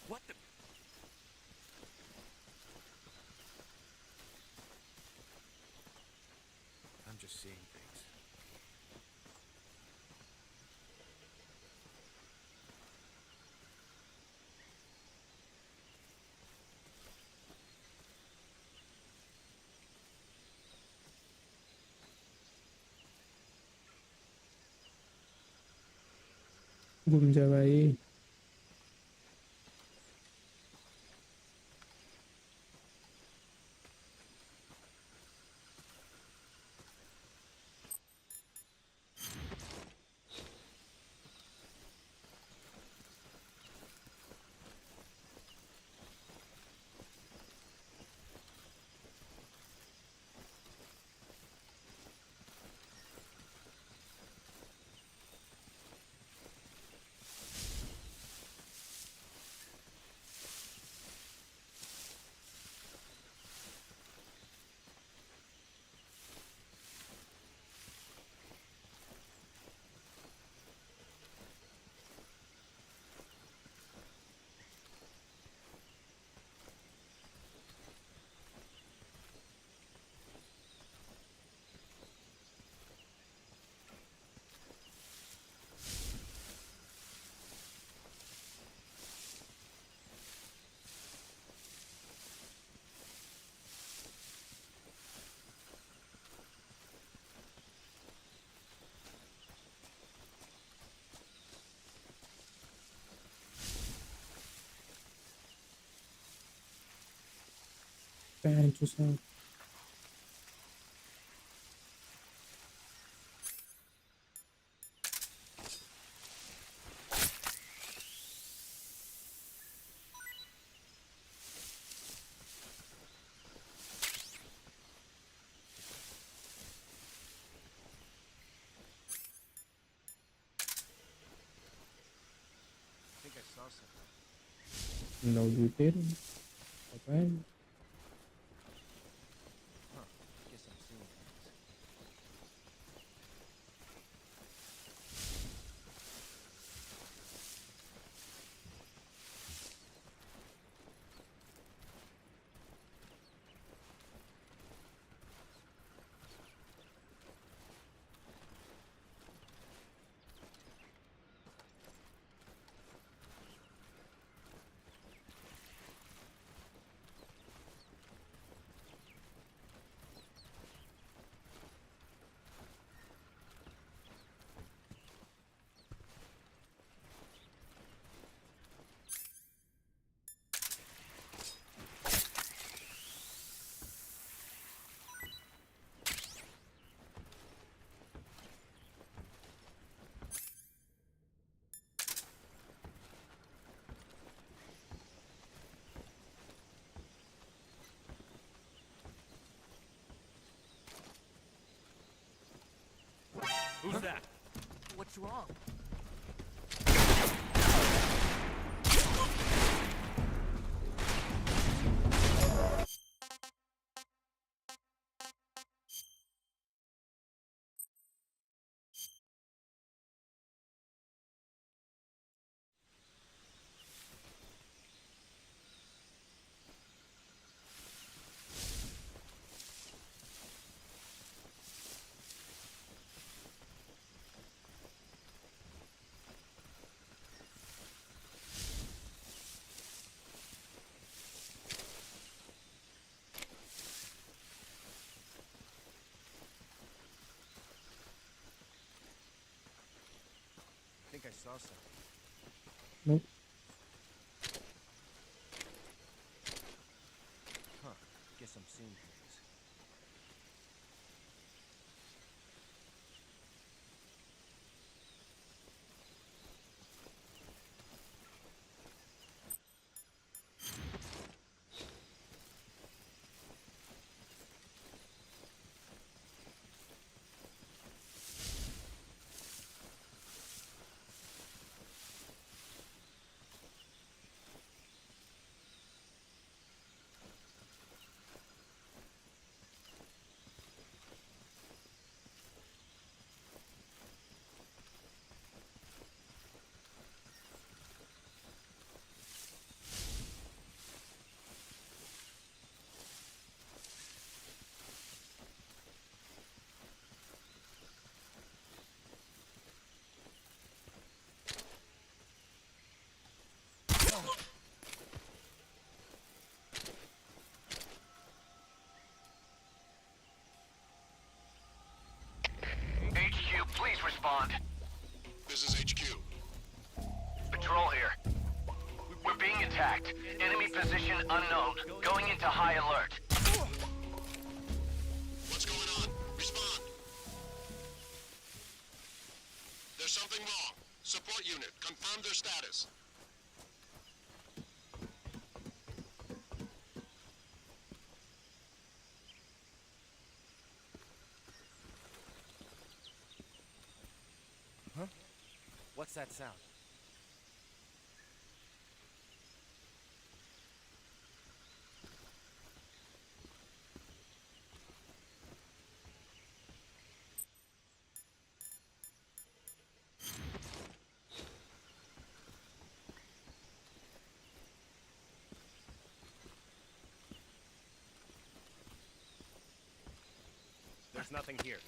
What the... I'm just seeing things. घूम जा भाई. Pant चूसा. I think I saw something. No, you didn't. Okay. Guess I'm seeing things. Who's that? What's wrong? think I saw something. Nope. Huh. Guess I'm seeing things. HQ, please respond. This is HQ. Patrol here. We're being attacked. Enemy position unknown. Going into high alert. What's going on? Respond. There's something wrong. Support unit, confirm their status. Huh? What's that sound? There's nothing here.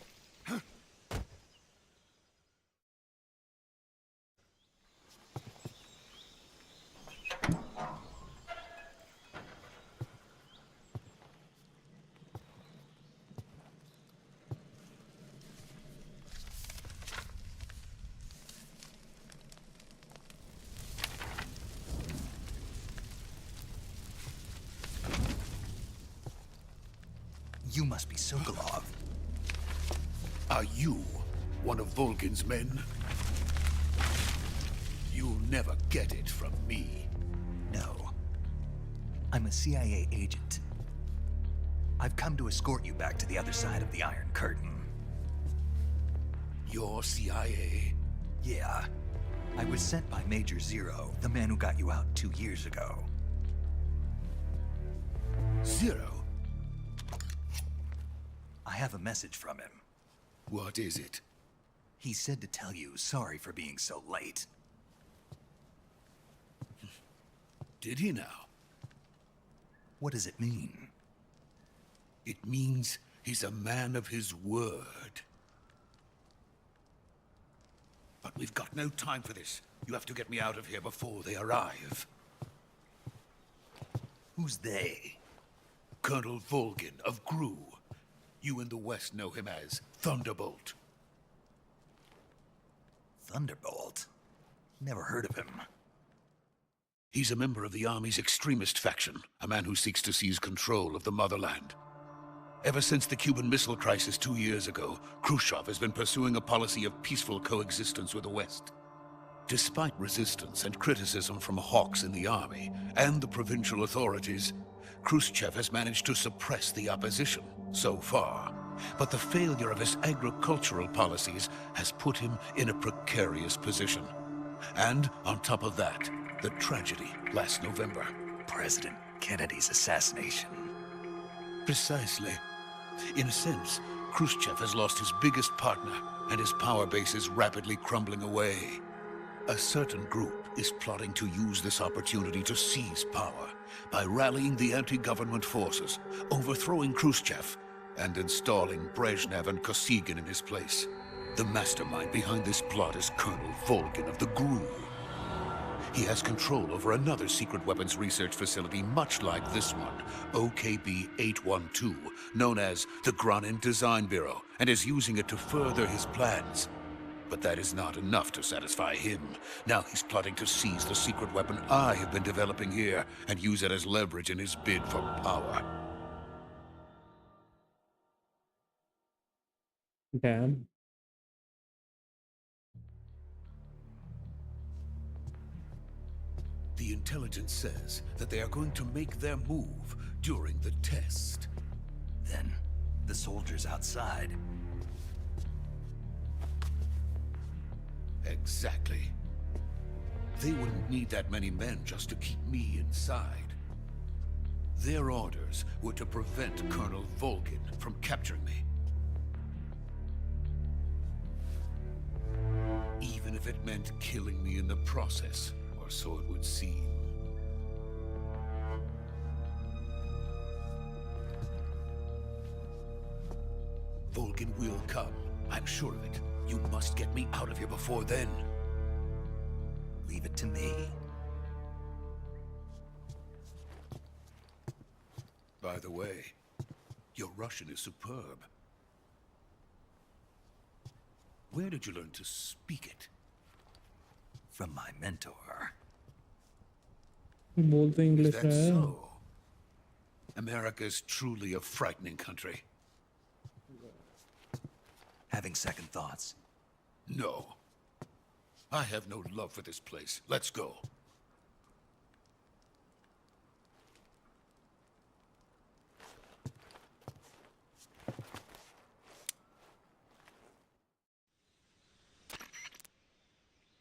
You must be Sokolov. Are you one of Volgin's men? You'll never get it from me. No. I'm a CIA agent. I've come to escort you back to the other side of the Iron Curtain. You're CIA? Yeah. I was sent by Major Zero, the man who got you out 2 years ago. Zero? I have a message from him. What is it? He said to tell you sorry for being so late. Did he now? What does it mean? It means he's a man of his word. But we've got no time for this. You have to get me out of here before they arrive. Who's they? Colonel Volgin of GRU. You in the West know him as Thunderbolt. Thunderbolt? Never heard of him. He's a member of the Army's extremist faction, a man who seeks to seize control of the motherland. Ever since the Cuban Missile Crisis 2 years ago, Khrushchev has been pursuing a policy of peaceful coexistence with the West. Despite resistance and criticism from hawks in the Army and the provincial authorities, Khrushchev has managed to suppress the opposition so far. But the failure of his agricultural policies has put him in a precarious position. And on top of that, the tragedy last November. President Kennedy's assassination. Precisely. In a sense, Khrushchev has lost his biggest partner, and his power base is rapidly crumbling away. A certain group is plotting to use this opportunity to seize power by rallying the anti-government forces, overthrowing Khrushchev, and installing Brezhnev and Kosygin in his place. The mastermind behind this plot is Colonel Volgin of the GRU. He has control over another secret weapons research facility much like this one, OKB-812, known as the Granin Design Bureau, and is using it to further his plans. But that is not enough to satisfy him. Now he's plotting to seize the secret weapon I have been developing here and use it as leverage in his bid for power. Damn. The intelligence says that they are going to make their move during the test. Then, the soldiers outside. Exactly. They wouldn't need that many men just to keep me inside. Their orders were to prevent Colonel Volgin from capturing me. Even if it meant killing me in the process, or so it would seem. Volgin will come. I'm sure of it. You must get me out of here before then. Leave it to me. By the way, your Russian is superb. Where did you learn to speak it? From my mentor. बोलते Is English that है. so? America is truly a frightening country. Having second thoughts. No. I have no love for this place. Let's go.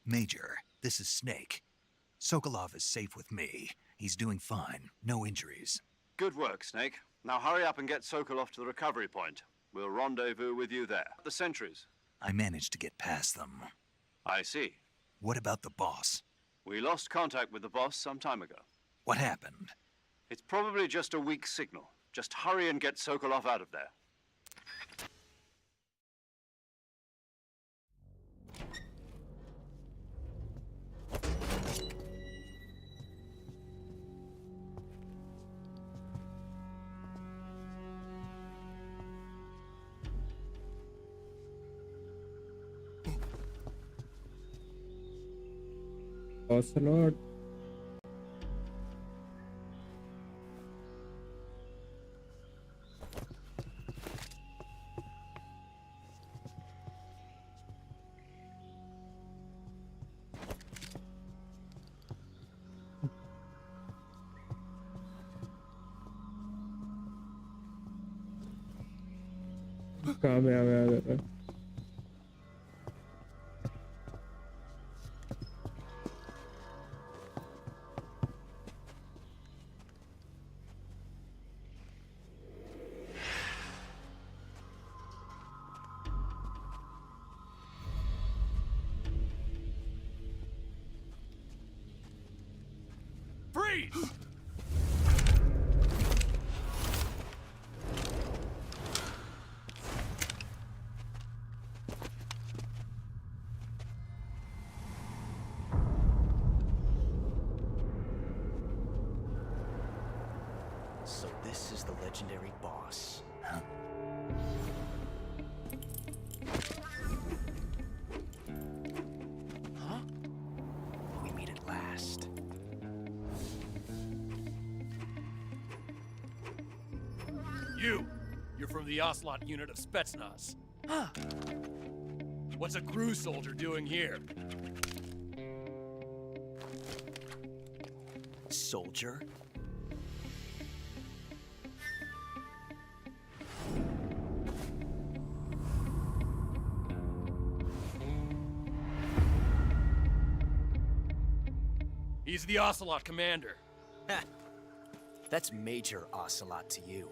Major, this is Snake. Sokolov is safe with me. He's doing fine. No injuries. Good work, Snake. Now hurry up and get Sokolov to the recovery point. We'll rendezvous with you there. The sentries. I managed to get past them. I see. What about the boss? We lost contact with the boss some time ago. What happened? It's probably just a weak signal. Just hurry and get Sokolov out of there. Ocelot. कहाँ पे आ गया? Freeze! So this is the legendary boss. Huh? Huh? We meet at last. You're from the Ocelot unit of Spetsnaz. Huh. What's a crew soldier doing here? Soldier? He's the Ocelot commander. Ha! That's Major Ocelot to you.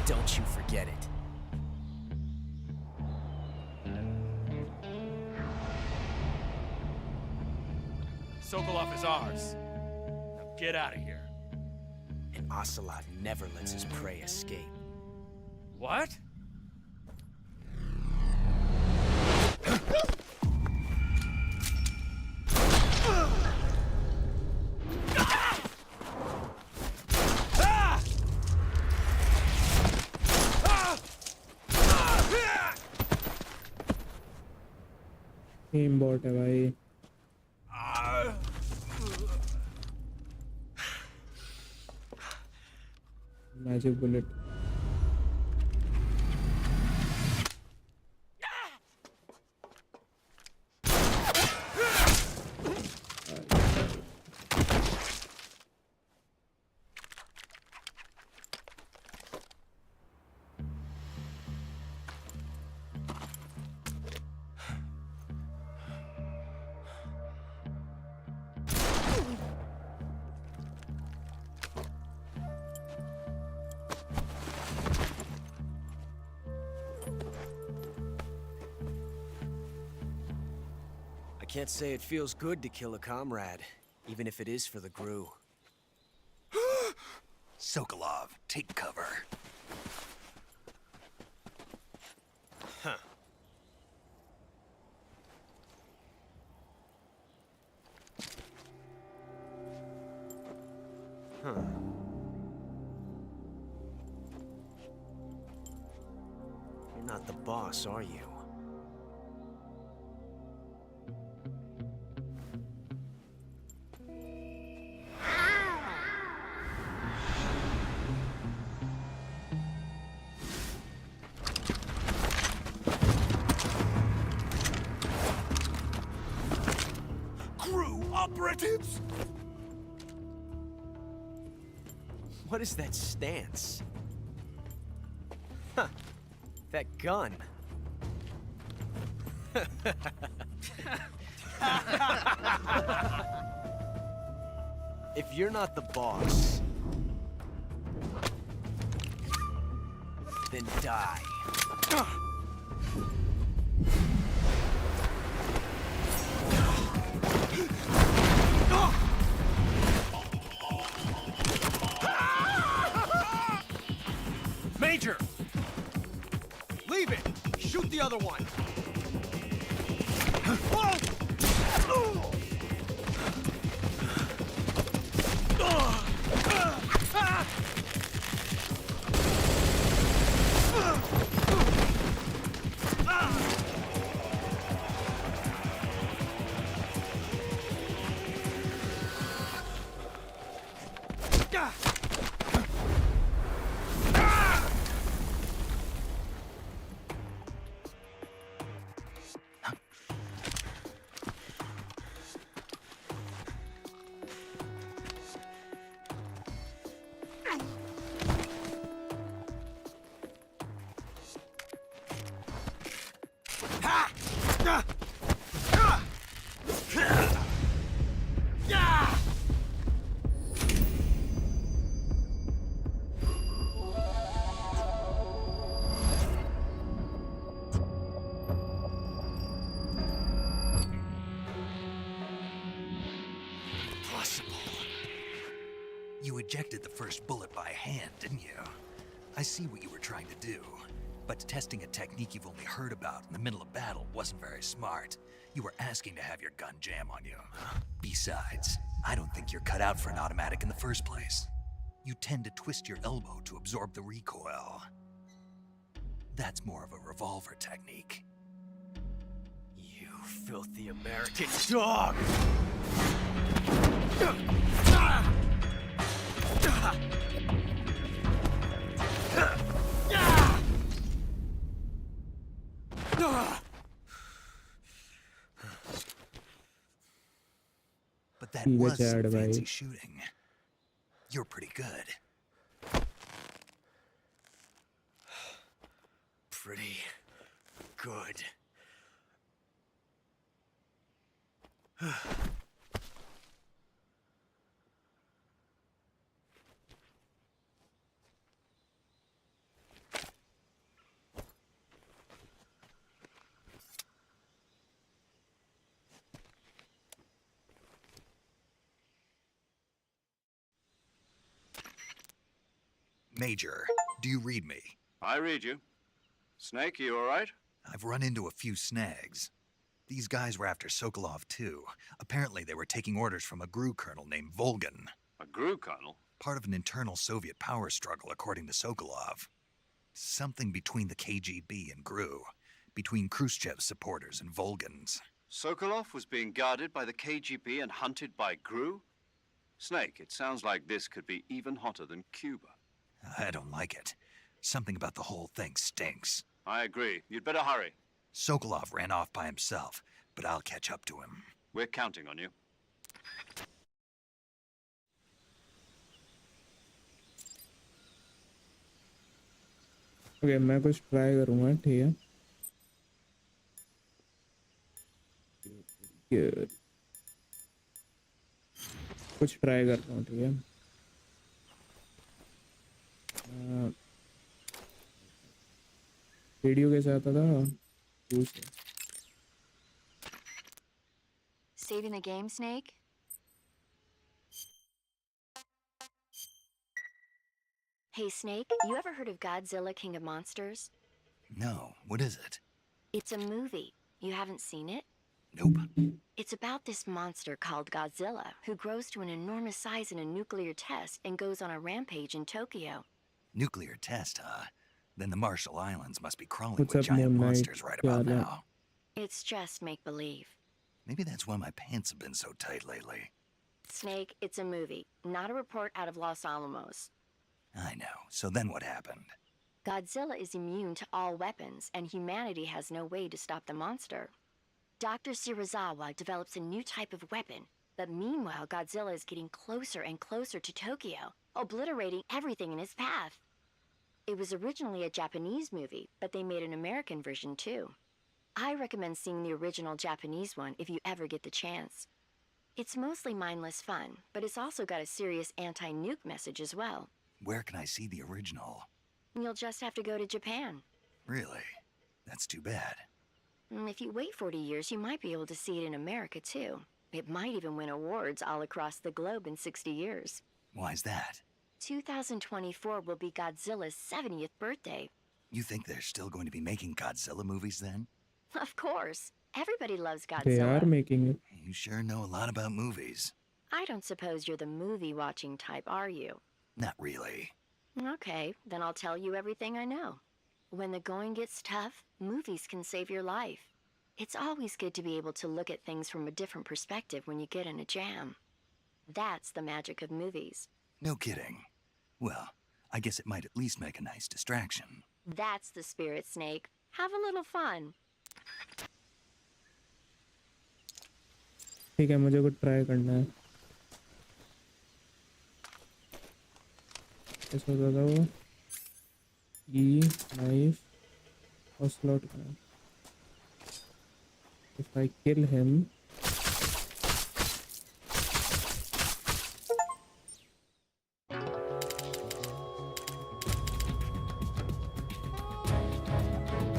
Don't you forget it. Sokolov is ours. Now get out of here. And Ocelot never lets his prey escape. What? Aimbot है भाई magic bullet I can't say it feels good to kill a comrade, even if it is for the GRU. Sokolov, take cover. Huh. Huh. You're not the boss, are you? Operatives! What is that stance? Huh. That gun. If you're not the boss, then die. Major! Leave it! Shoot the other one! You ejected the first bullet by hand, didn't you? I see what you were trying to do. But testing a technique you've only heard about in the middle of battle wasn't very smart. You were asking to have your gun jam on you. Besides, I don't think you're cut out for an automatic in the first place. You tend to twist your elbow to absorb the recoil. That's more of a revolver technique. You filthy American dog! But that was some fancy shooting. You're pretty good. Pretty good. Major, do you read me? I read you. Snake, you all right? I've run into a few snags. These guys were after Sokolov too. Apparently they were taking orders from a GRU colonel named Volgan. A GRU colonel? Part of an internal Soviet power struggle, according to Sokolov. Something between the KGB and GRU. Between Khrushchev's supporters and Volgan's. Sokolov was being guarded by the KGB and hunted by GRU? Snake, it sounds like this could be even hotter than Cuba. I don't like it. Something about the whole thing stinks. I agree. You'd better hurry. Sokolov ran off by himself, but I'll catch up to him. We're counting on you. Okay मैं कुछ try करूँगा ठीक है Good. कुछ try करता हूँ ठीक है वीडियो के साथ था Saving the game, Snake? Hey, Snake, you ever heard of Godzilla King of Monsters? No, what is it? It's a movie. You haven't seen it? Nope. It's about this monster called Godzilla, who grows to an enormous size in a nuclear test and goes on a rampage in Tokyo. Nuclear test, huh? Then the Marshall Islands must be crawling What's with up, giant Moon Knight? monsters right about Yeah, now. It's just make-believe. Maybe that's why my pants have been so tight lately. Snake, it's a movie, not a report out of Los Alamos. I know. So then what happened? Godzilla is immune to all weapons, and humanity has no way to stop the monster. Dr. Shirazawa develops a new type of weapon, but meanwhile Godzilla is getting closer and closer to Tokyo, obliterating everything in his path. It was originally a Japanese movie, but they made an American version too. I recommend seeing the original Japanese one if you ever get the chance. It's mostly mindless fun, but it's also got a serious anti-nuke message as well. Where can I see the original? You'll just have to go to Japan. Really? That's too bad. If you wait 40 years, you might be able to see it in America too. It might even win awards all across the globe in 60 years. Why's that? 2024 will be Godzilla's 70th birthday. You think they're still going to be making Godzilla movies then? Of course. Everybody loves Godzilla. they are making it You sure know a lot about movies. I don't suppose you're the movie-watching type, are you? Not really. Okay, then I'll tell you everything I know. When the going gets tough, movies can save your life. It's always good to be able to look at things from a different perspective when you get in a jam. That's the magic of movies. No kidding. Well, I guess it might at least make a nice distraction. That's the spirit, Snake. Have a little fun. ठीक है मुझे कुछ try करना है कैसे होता था वो ई नाइफ और स्लॉट का if I kill him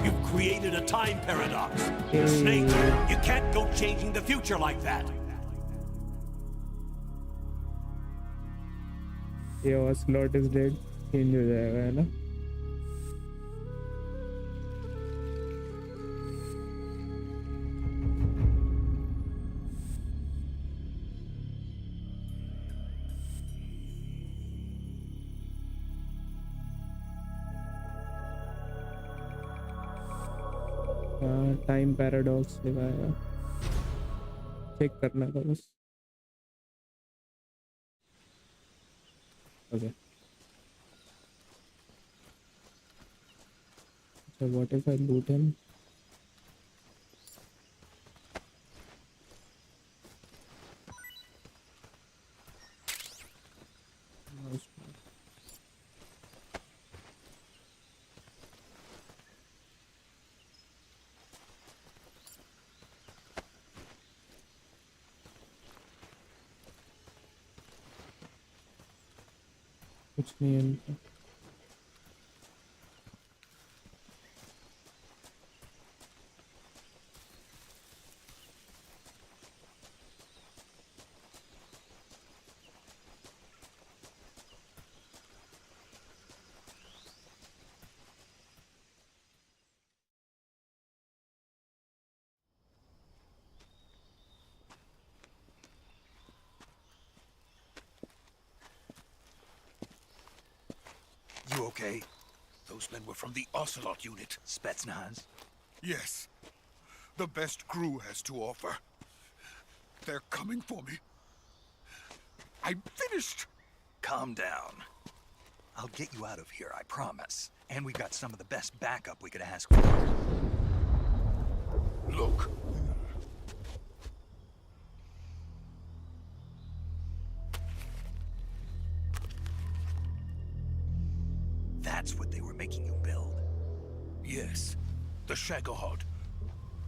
You've created a time paradox. Hey. Snake, you can't go changing the future like that. ये और स्लॉट इज डेड चेंज हो जाएगा है ना टाइम पैराडॉक्स दिखाया चेक करना था बस okay so what if I loot him कुछ नहीं है इनका You okay? Those men were from the Ocelot unit. Spetsnaz? Yes. the best crew has to offer. They're coming for me. I'm finished. Calm down. I'll get you out of here, I promise. And we got some of the best backup we could ask for. Look. That's what they were making you build? Yes. The Shagohod.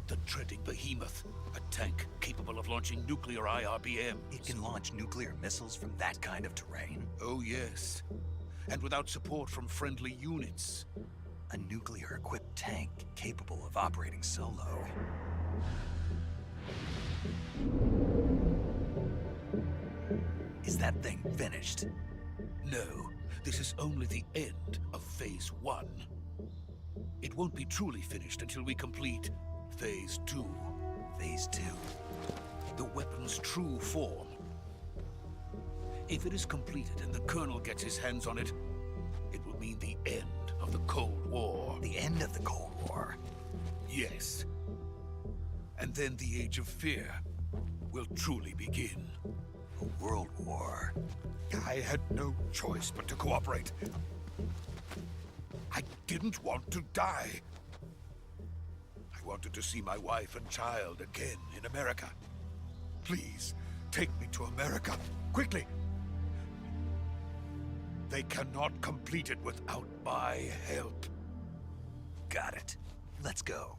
The dreading behemoth. A tank capable of launching nuclear IRBMs. It can launch nuclear missiles from that kind of terrain? Oh, yes. And without support from friendly units. A nuclear-equipped tank capable of operating solo. Is that thing finished? No. This is only the end of Phase 1. It won't be truly finished until we complete Phase 2. Phase 2? The weapon's true form. If it is completed and the Colonel gets his hands on it, it will mean the end of the Cold War. The end of the Cold War? Yes. And then the Age of Fear will truly begin. A world war? I had no choice but to cooperate. I didn't want to die. I wanted to see my wife and child again in America. Please, take me to America, quickly. They cannot complete it without my help. Got it. Let's go.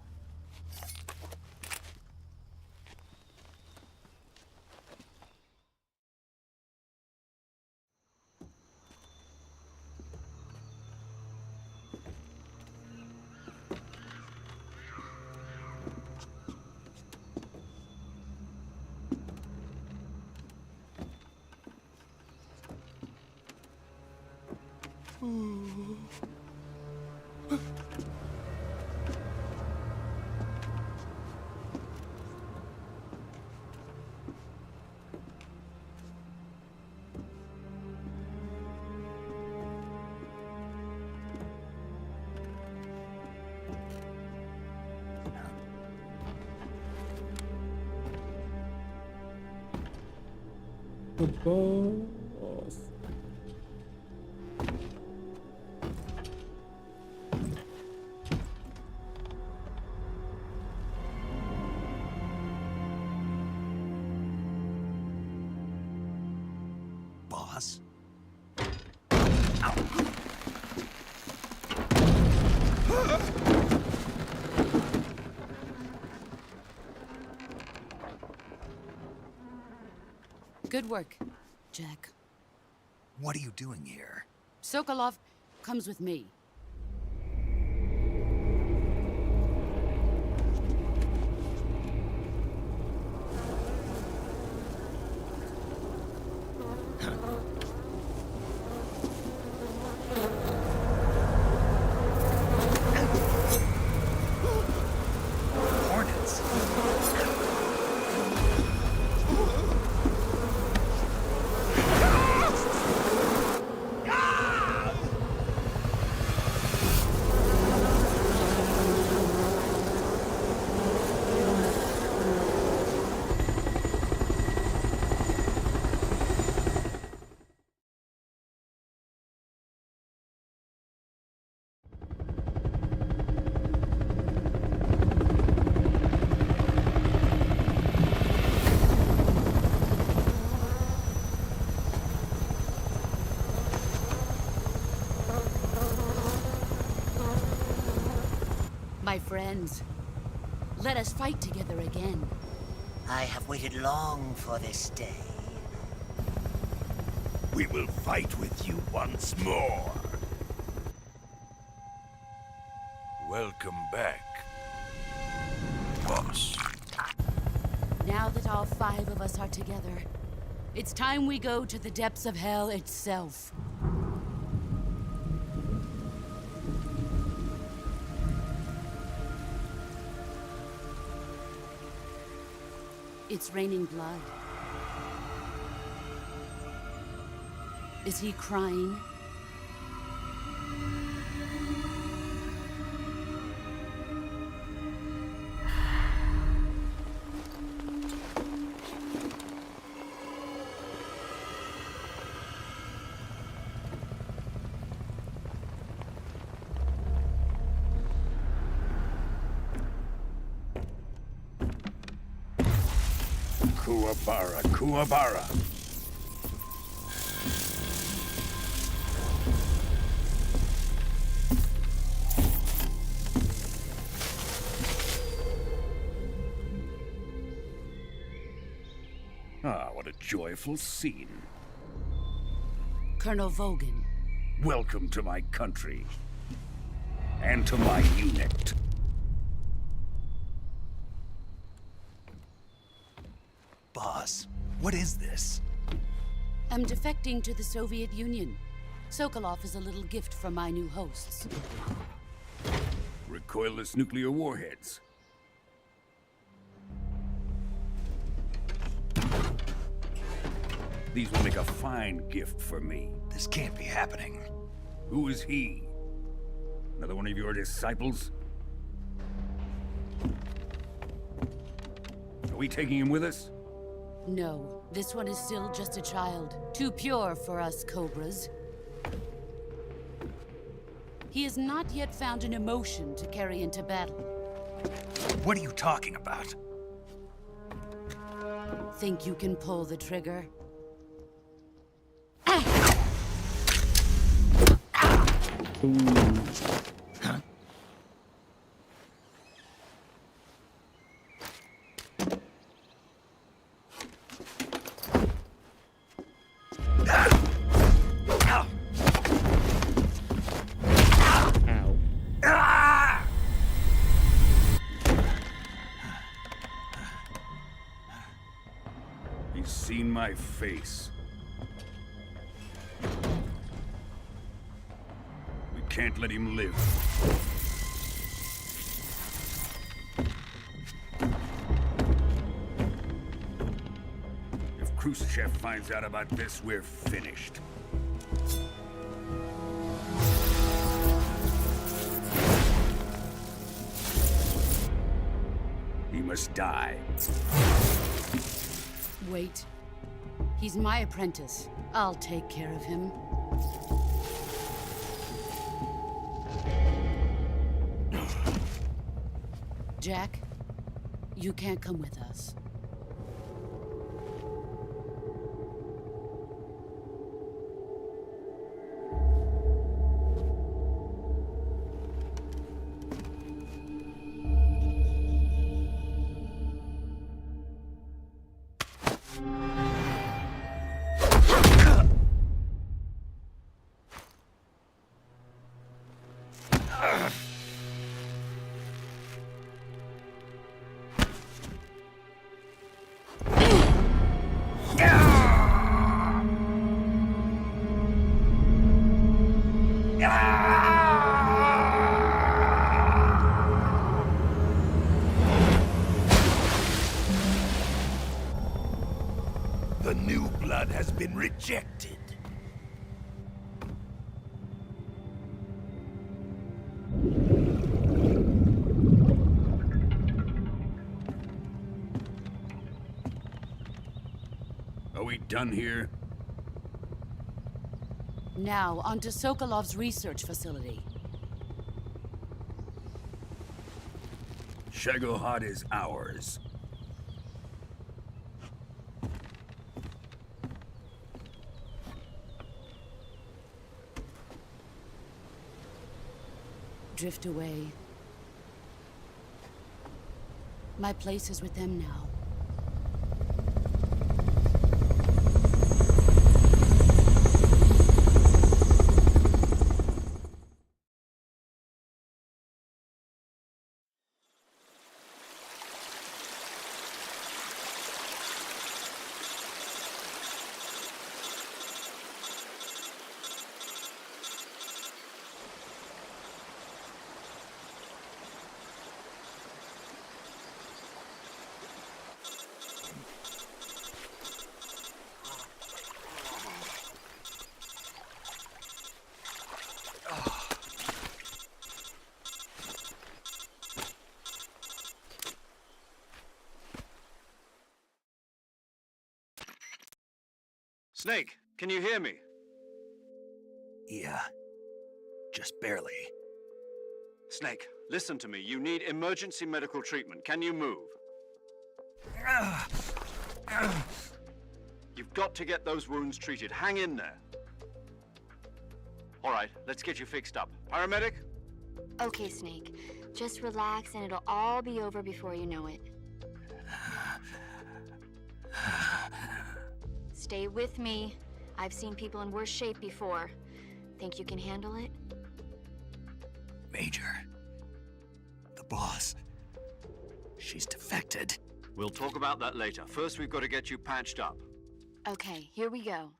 Good boss. Boss? Good work, Jack. What are you doing here? Sokolov comes with me. Hornets? My friends, let us fight together again. I have waited long for this day. We will fight with you once more. Welcome back, boss. Now that all 5 of us are together, it's time we go to the depths of hell itself. It's raining blood. Is he crying? Kuwabara, Kuwabara. Ah, what a joyful scene. Colonel Vogan. Welcome to my country. And to my unit. Boss, what is this? I'm defecting to the Soviet Union. Sokolov is a little gift from my new hosts. Recoilless nuclear warheads. These will make a fine gift for me. This can't be happening. Who is he? Another one of your disciples? Are we taking him with us? No, this one is still just a child. Too pure for us Cobras. He has not yet found an emotion to carry into battle. What are you talking about? Think you can pull the trigger? Huh? He's seen my face. We can't let him live. If Khrushchev finds out about this, we're finished. He must die. Wait. He's my apprentice. I'll take care of him. Jack, you can't come with us. The new blood has been rejected. Are we done here? Now, onto Sokolov's research facility. Shagohod is ours. Drift away. My place is with them now. Snake, can you hear me? Yeah. Just barely. Snake, listen to me. You need emergency medical treatment. Can you move? You've got to get those wounds treated. Hang in there. All right, let's get you fixed up. Paramedic? Okay, Snake. Just relax and it'll all be over before you know it. Stay with me. I've seen people in worse shape before. Think you can handle it? Major. The boss. She's defected. We'll talk about that later. First, we've got to get you patched up. Okay, here we go.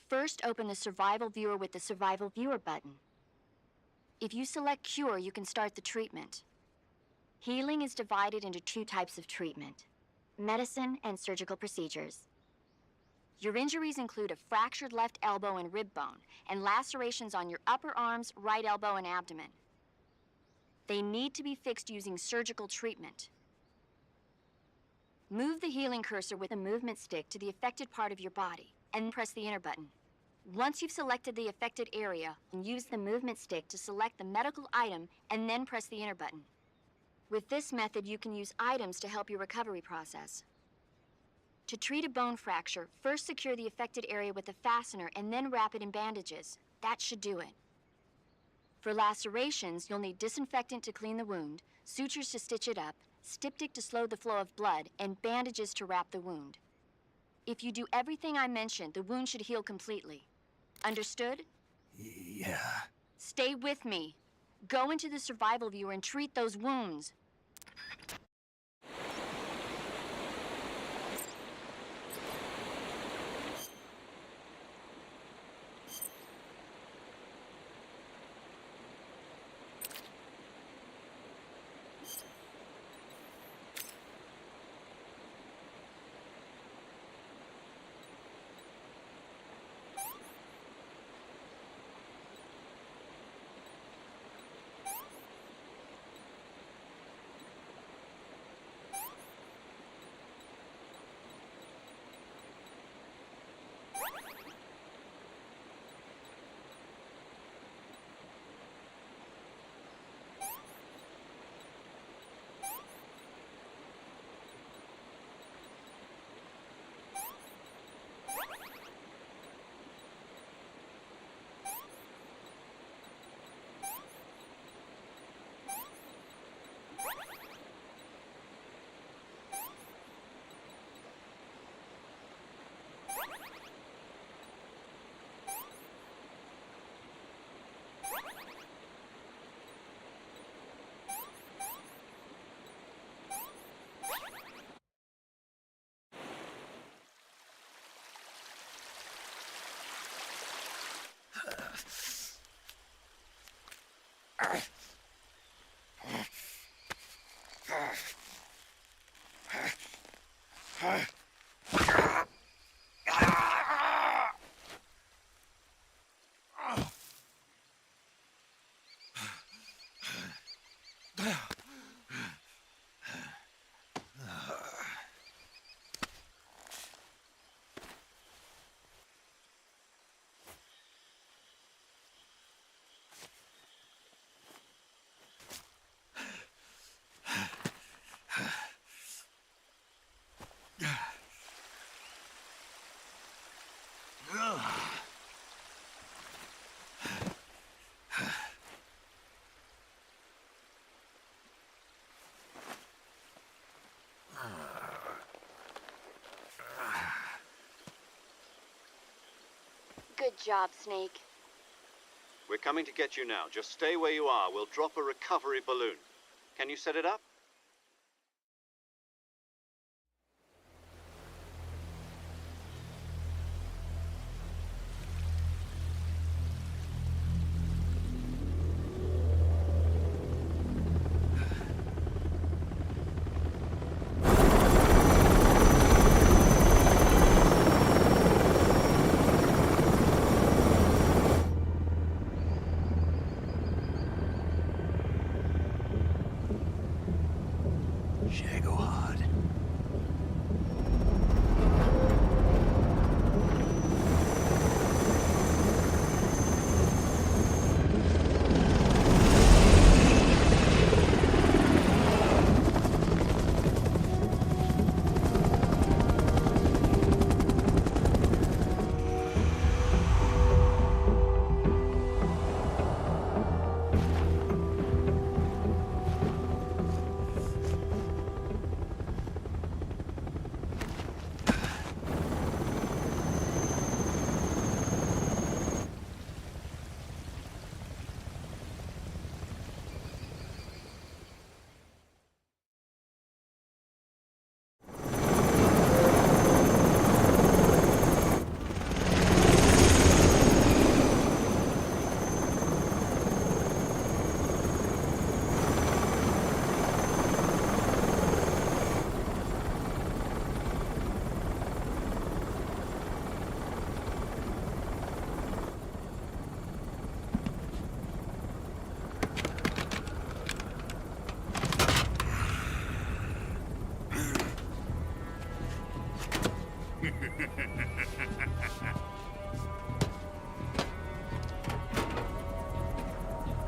First, open the Survival Viewer with the Survival Viewer button. If you select Cure, you can start the treatment. Healing is divided into two types of treatment: medicine and surgical procedures. Your injuries include a fractured left elbow and rib bone, and lacerations on your upper arms, right elbow, and abdomen. They need to be fixed using surgical treatment. Move the healing cursor with a movement stick to the affected part of your body, and press the enter button. Once you've selected the affected area, use the movement stick to select the medical item, and then press the enter button. With this method, you can use items to help your recovery process. To treat a bone fracture, first secure the affected area with a fastener and then wrap it in bandages. That should do it. For lacerations, you'll need disinfectant to clean the wound, sutures to stitch it up, styptic to slow the flow of blood, and bandages to wrap the wound. If you do everything I mentioned, the wound should heal completely. Understood? Yeah. Stay with me. Go into the Survival Viewer and treat those wounds. Good job, Snake. We're coming to get you now. Just stay where you are. We'll drop a recovery balloon. Can you set it up?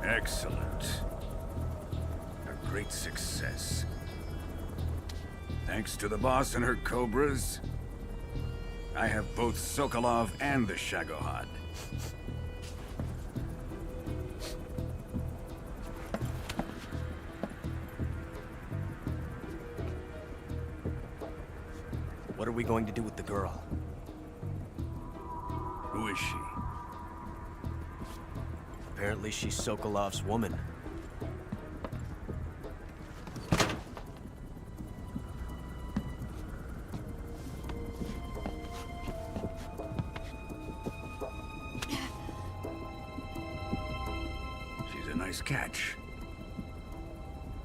Excellent. A great success. Thanks to the boss and her cobras, I have both Sokolov and the Shagohod. What are we going to do with the girl? Who is she? Apparently she's Sokolov's woman. She's a nice catch.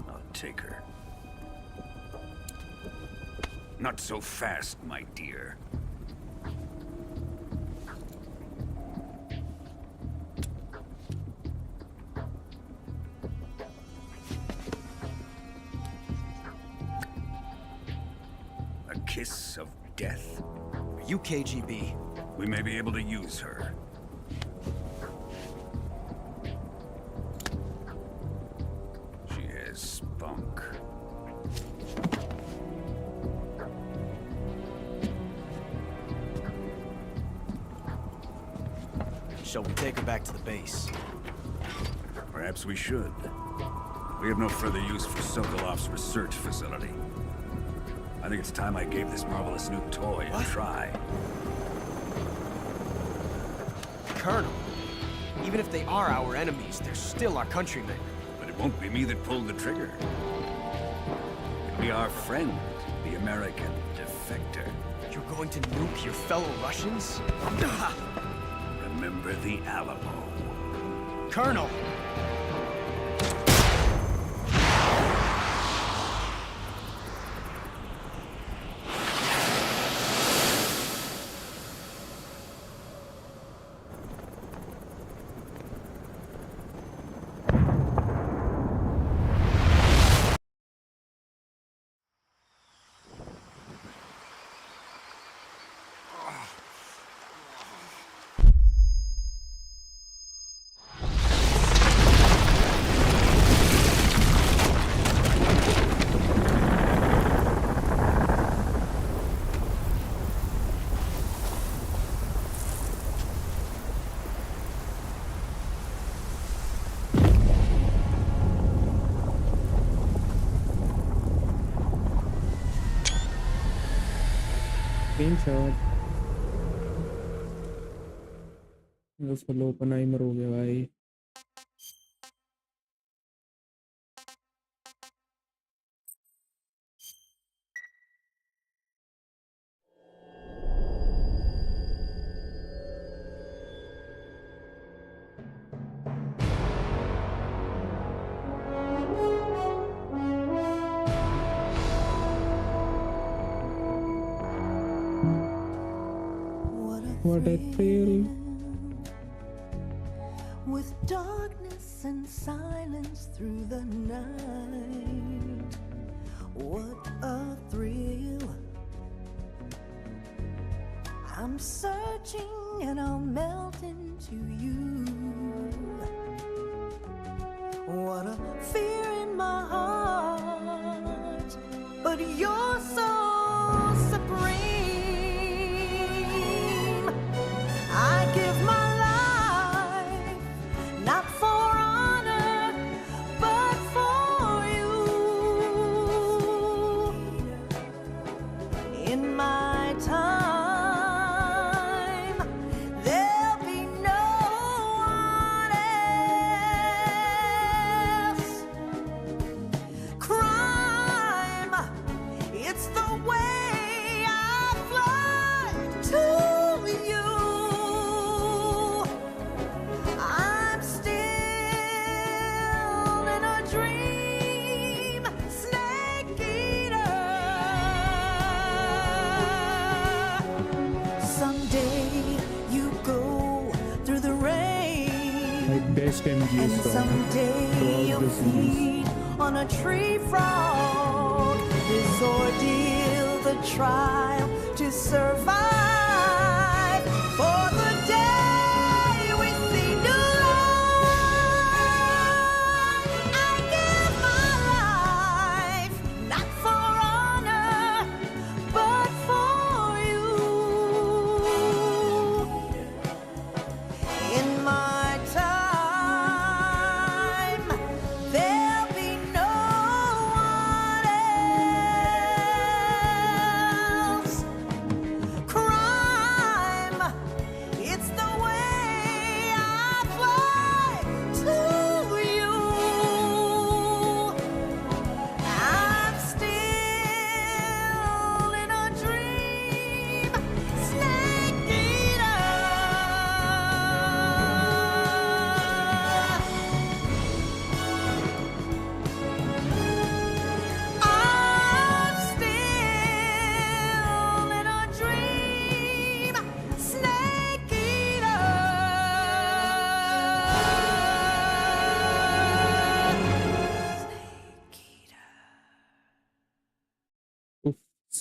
I'll take her. Not so fast, my dear. A kiss of death? Are you KGB? We may be able to use her. She has spunk. Shall we take her back to the base? Perhaps we should. We have no further use for Sokolov's research facility. I think it's time I gave this marvelous new toy a try. Colonel, even if they are our enemies, they're still our countrymen. But it won't be me that pulled the trigger. It'll be our friend, the American defector. You're going to nuke your fellow Russians? Remember the Alamo. Colonel! Screenshot उसको लो Oppenheimer हो गया भाई What a thrill. With darkness and silence through the night. What a thrill. I'm searching and I'll melt into you. What a fear in my heart. But you're so supreme. I give my life, not for honor, but for you. In my time, there'll be no one else. Crime, it's the way I fly to you. Best MGS and someday you'll feed on a tree frog. This ordeal, the trial to survive.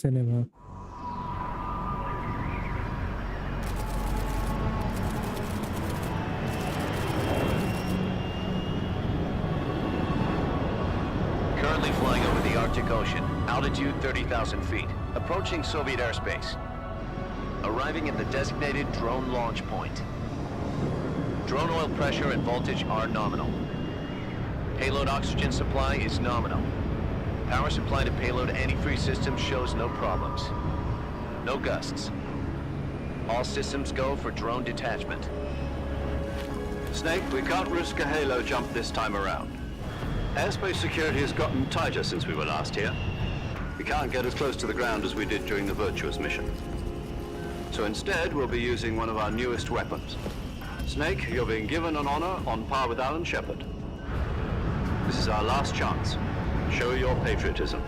cinema. Currently flying over the Arctic Ocean. Altitude 30,000 feet. Approaching Soviet airspace. Arriving at the designated drone launch point. Drone oil pressure and voltage are nominal. Payload oxygen supply is nominal. Power supply to payload antifreeze system shows no problems. No gusts. All systems go for drone detachment. Snake, we can't risk a halo jump this time around. Airspace security has gotten tighter since we were last here. We can't get as close to the ground as we did during the Virtuous mission. So instead, we'll be using one of our newest weapons. Snake, you're being given an honor on par with Alan Shepard. This is our last chance. Show your patriotism.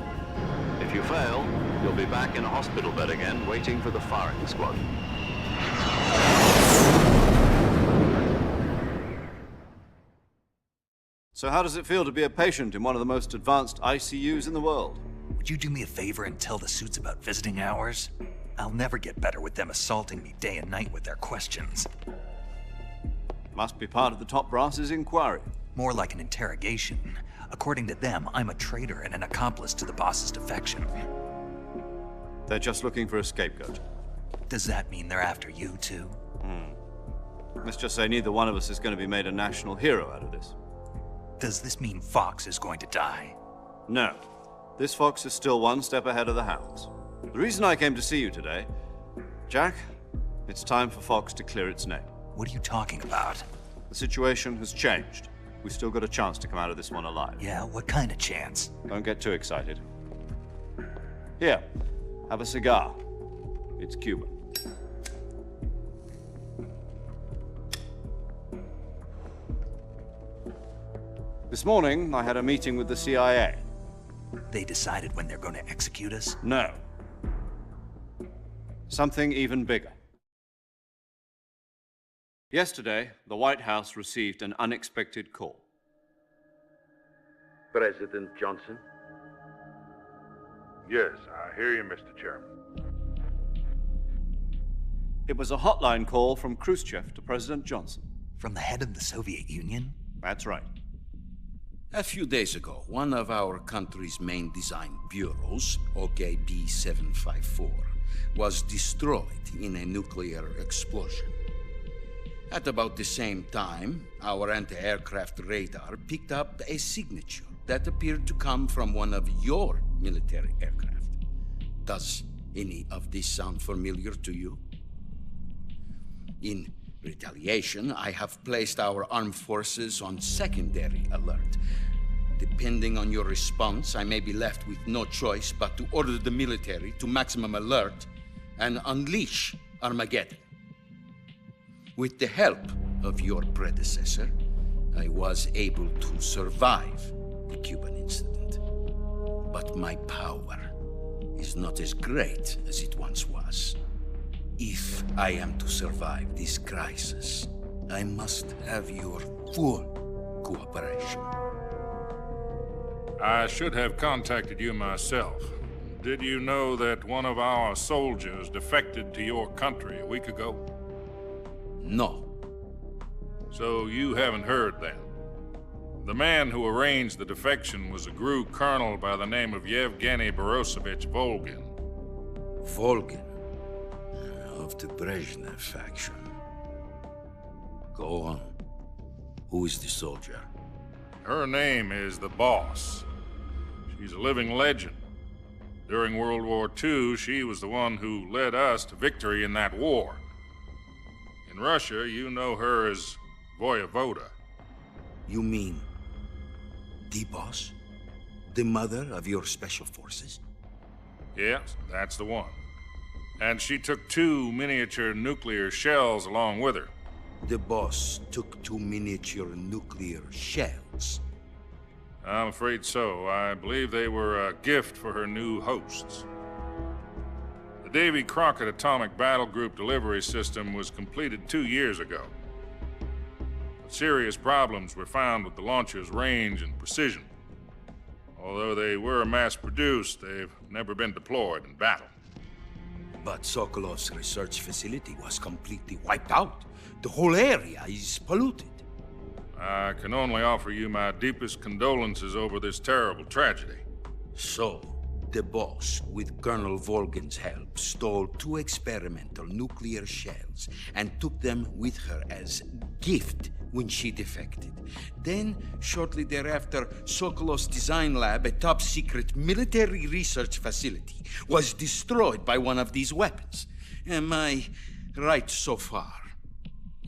If you fail, you'll be back in a hospital bed again, waiting for the firing squad. So how does it feel to be a patient in one of the most advanced ICUs in the world? Would you do me a favor and tell the suits about visiting hours? I'll never get better with them assaulting me day and night with their questions. Must be part of the top brass's inquiry. More like an interrogation. According to them, I'm a traitor and an accomplice to the boss's defection. They're just looking for a scapegoat. Does that mean they're after you, too? Let's just say neither one of us is going to be made a national hero out of this. Does this mean Fox is going to die? No. This Fox is still one step ahead of the hounds. The reason I came to see you today, Jack, it's time for Fox to clear its name. What are you talking about? The situation has changed. We've still got a chance to come out of this one alive. Yeah, what kind of chance? Don't get too excited. Here, have a cigar. It's Cuban. This morning, I had a meeting with the CIA. They decided when they're going to execute us? No. Something even bigger. Yesterday, the White House received an unexpected call. President Johnson? Yes, I hear you, Mr. Chairman. It was a hotline call from Khrushchev to President Johnson. From the head of the Soviet Union? That's right. A few days ago, one of our country's main design bureaus, OKB 754, was destroyed in a nuclear explosion. At about the same time, our anti-aircraft radar picked up a signature that appeared to come from one of your military aircraft. Does any of this sound familiar to you? In retaliation, I have placed our armed forces on secondary alert. Depending on your response, I may be left with no choice but to order the military to maximum alert and unleash Armageddon. With the help of your predecessor, I was able to survive the Cuban incident. But my power is not as great as it once was. If I am to survive this crisis, I must have your full cooperation. I should have contacted you myself. Did you know that one of our soldiers defected to your country a week ago? No. So you haven't heard then? The man who arranged the defection was a GRU colonel by the name of Yevgeny Borosovich Volgin. Volgin? Of the Brezhnev faction. Go on. Who is the soldier? Her name is the Boss. She's a living legend. During World War II, she was the one who led us to victory in that war. In Russia, you know her as Voyevoda. You mean the Boss? The mother of your special forces? Yes, that's the one. And she took 2 miniature nuclear shells along with her. The Boss took 2 miniature nuclear shells? I'm afraid so. I believe they were a gift for her new hosts. The Davy Crockett Atomic Battle Group delivery system was completed 2 years ago. But serious problems were found with the launcher's range and precision. Although they were mass-produced, they've never been deployed in battle. But Sokolov's research facility was completely wiped out. The whole area is polluted. I can only offer you my deepest condolences over this terrible tragedy. So, the boss, with Colonel Volgin's help, stole 2 experimental nuclear shells and took them with her as gift when she defected. Then, shortly thereafter, Sokolov's design lab, a top-secret military research facility, was destroyed by one of these weapons. Am I right so far?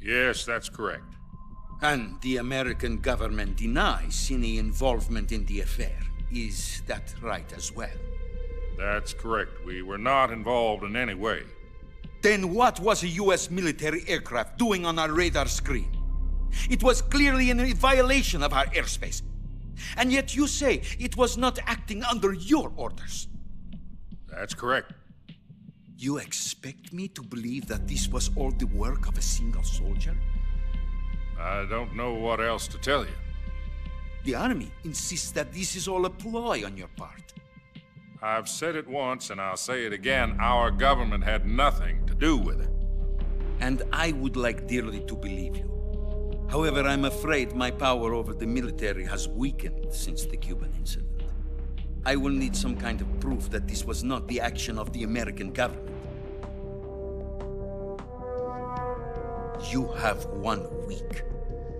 Yes, that's correct. And the American government denies any involvement in the affair. Is that right as well? That's correct. We were not involved in any way. Then what was a U.S. military aircraft doing on our radar screen? It was clearly in violation of our airspace. And yet you say it was not acting under your orders. That's correct. You expect me to believe that this was all the work of a single soldier? I don't know what else to tell you. The army insists that this is all a ploy on your part. I've said it once, and I'll say it again. Our government had nothing to do with it. And I would like dearly to believe you. However, I'm afraid my power over the military has weakened since the Cuban incident. I will need some kind of proof that this was not the action of the American government. You have 1 week.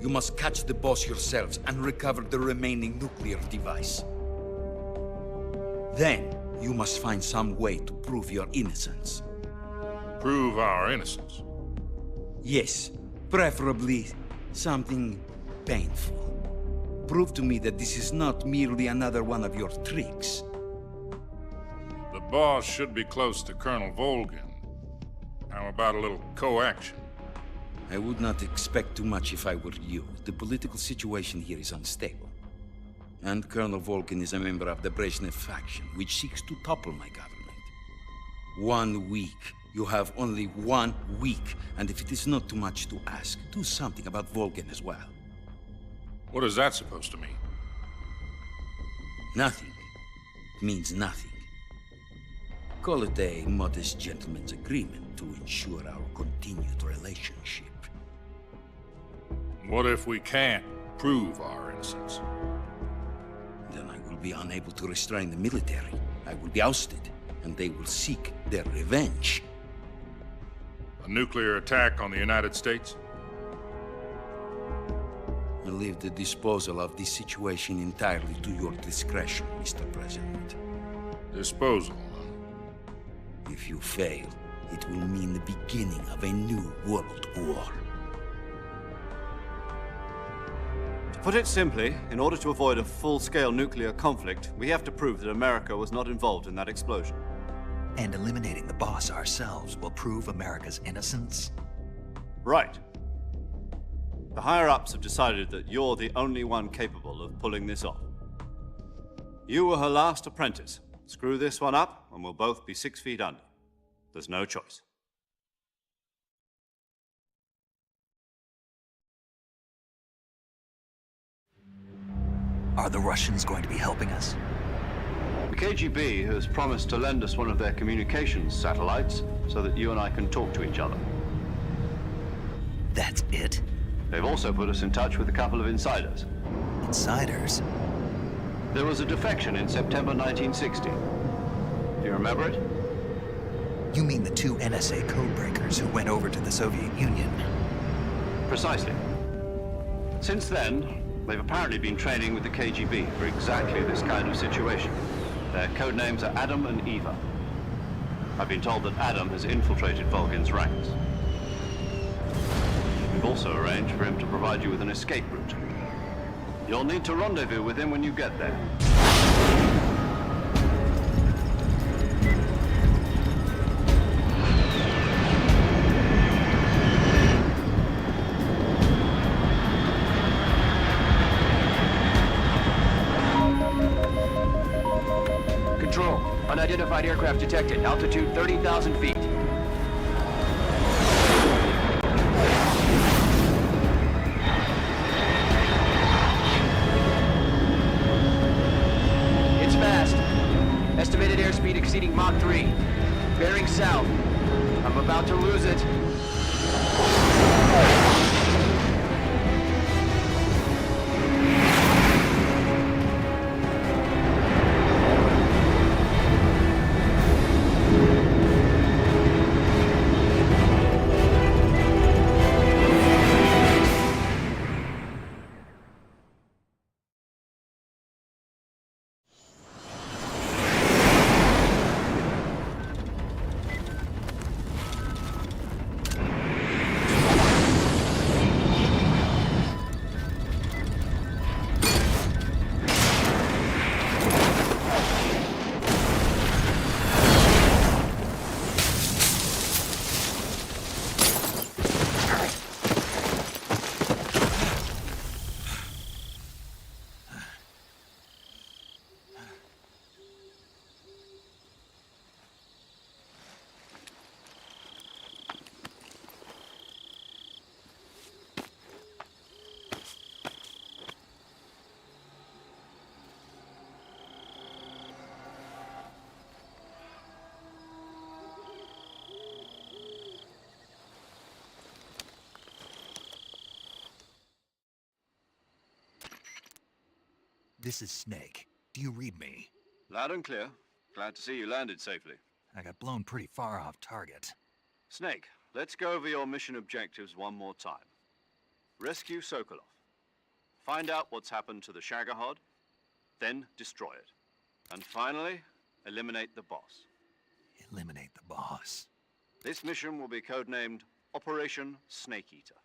You must catch the boss yourselves and recover the remaining nuclear device. Then, you must find some way to prove your innocence. Prove our innocence? Yes, preferably something painful. Prove to me that this is not merely another one of your tricks. The boss should be close to Colonel Volgin. How about a little coaction? I would not expect too much if I were you. The political situation here is unstable. And Colonel Volgin is a member of the Brezhnev faction, which seeks to topple my government. 1 week. You have only 1 week, and if it is not too much to ask, do something about Volgin as well. What is that supposed to mean? Nothing. It means nothing. Call it a modest gentleman's agreement to ensure our continued relationship. What if we can't prove our innocence? Then I will be unable to restrain the military. I will be ousted, and they will seek their revenge. A nuclear attack on the United States? I leave the disposal of this situation entirely to your discretion, Mr. President. Disposal? If you fail, it will mean the beginning of a new world war. To put it simply, in order to avoid a full-scale nuclear conflict, we have to prove that America was not involved in that explosion. And eliminating the boss ourselves will prove America's innocence? Right. The higher-ups have decided that you're the only one capable of pulling this off. You were her last apprentice. Screw this one up, and we'll both be 6 feet under. There's no choice. Are the Russians going to be helping us? The KGB has promised to lend us one of their communications satellites so that you and I can talk to each other. That's it? They've also put us in touch with a couple of insiders. Insiders? There was a defection in September 1960. Do you remember it? You mean the 2 NSA codebreakers who went over to the Soviet Union? Precisely. Since then, they've apparently been training with the KGB for exactly this kind of situation. Their code names are Adam and Eva. I've been told that Adam has infiltrated Volgin's ranks. We've also arranged for him to provide you with an escape route. You'll need to rendezvous with him when you get there. Control, unidentified aircraft detected. Altitude 30,000 feet. I'm about to lose it. This is Snake. Do you read me? Loud and clear. Glad to see you landed safely. I got blown pretty far off target. Snake, let's go over your mission objectives one more time. Rescue Sokolov. Find out what's happened to the Shagohod, then destroy it. And finally, eliminate the boss. Eliminate the boss. This mission will be codenamed Operation Snake Eater.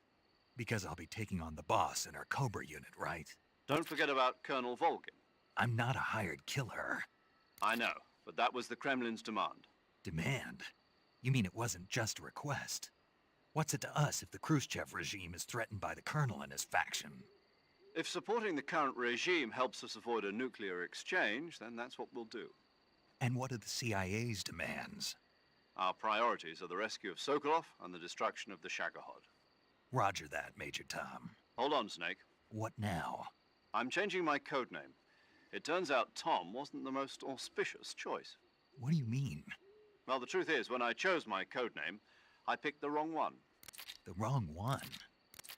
Because I'll be taking on the boss in our Cobra unit, right? Don't forget about Colonel Volgin. I'm not a hired killer. I know, but that was the Kremlin's demand. Demand? You mean it wasn't just a request? What's it to us if the Khrushchev regime is threatened by the Colonel and his faction? If supporting the current regime helps us avoid a nuclear exchange, then that's what we'll do. And what are the CIA's demands? Our priorities are the rescue of Sokolov and the destruction of the Shagohod. Roger that, Major Tom. Hold on, Snake. What now? I'm changing my codename. It turns out Tom wasn't the most auspicious choice. What do you mean? Well, the truth is, when I chose my codename, I picked the wrong one. The wrong one?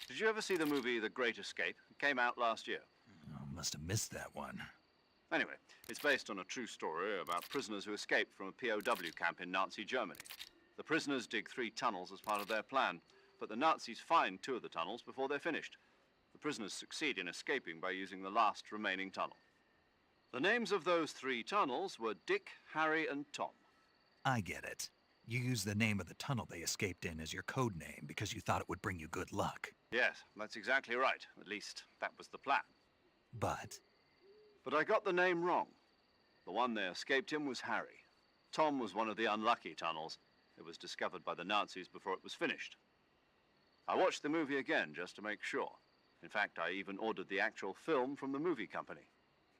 Did you ever see the movie The Great Escape? It came out last year. Oh, must have missed that one. Anyway, it's based on a true story about prisoners who escaped from a POW camp in Nazi Germany. The prisoners dig 3 tunnels as part of their plan, but the Nazis find 2 of the tunnels before they're finished. The prisoners succeed in escaping by using the last remaining tunnel. The names of those 3 tunnels were Dick, Harry, and Tom. I get it. You used the name of the tunnel they escaped in as your code name because you thought it would bring you good luck. Yes, that's exactly right. At least, that was the plan. But I got the name wrong. The one they escaped in was Harry. Tom was one of the unlucky tunnels. It was discovered by the Nazis before it was finished. I watched the movie again just to make sure. In fact, I even ordered the actual film from the movie company.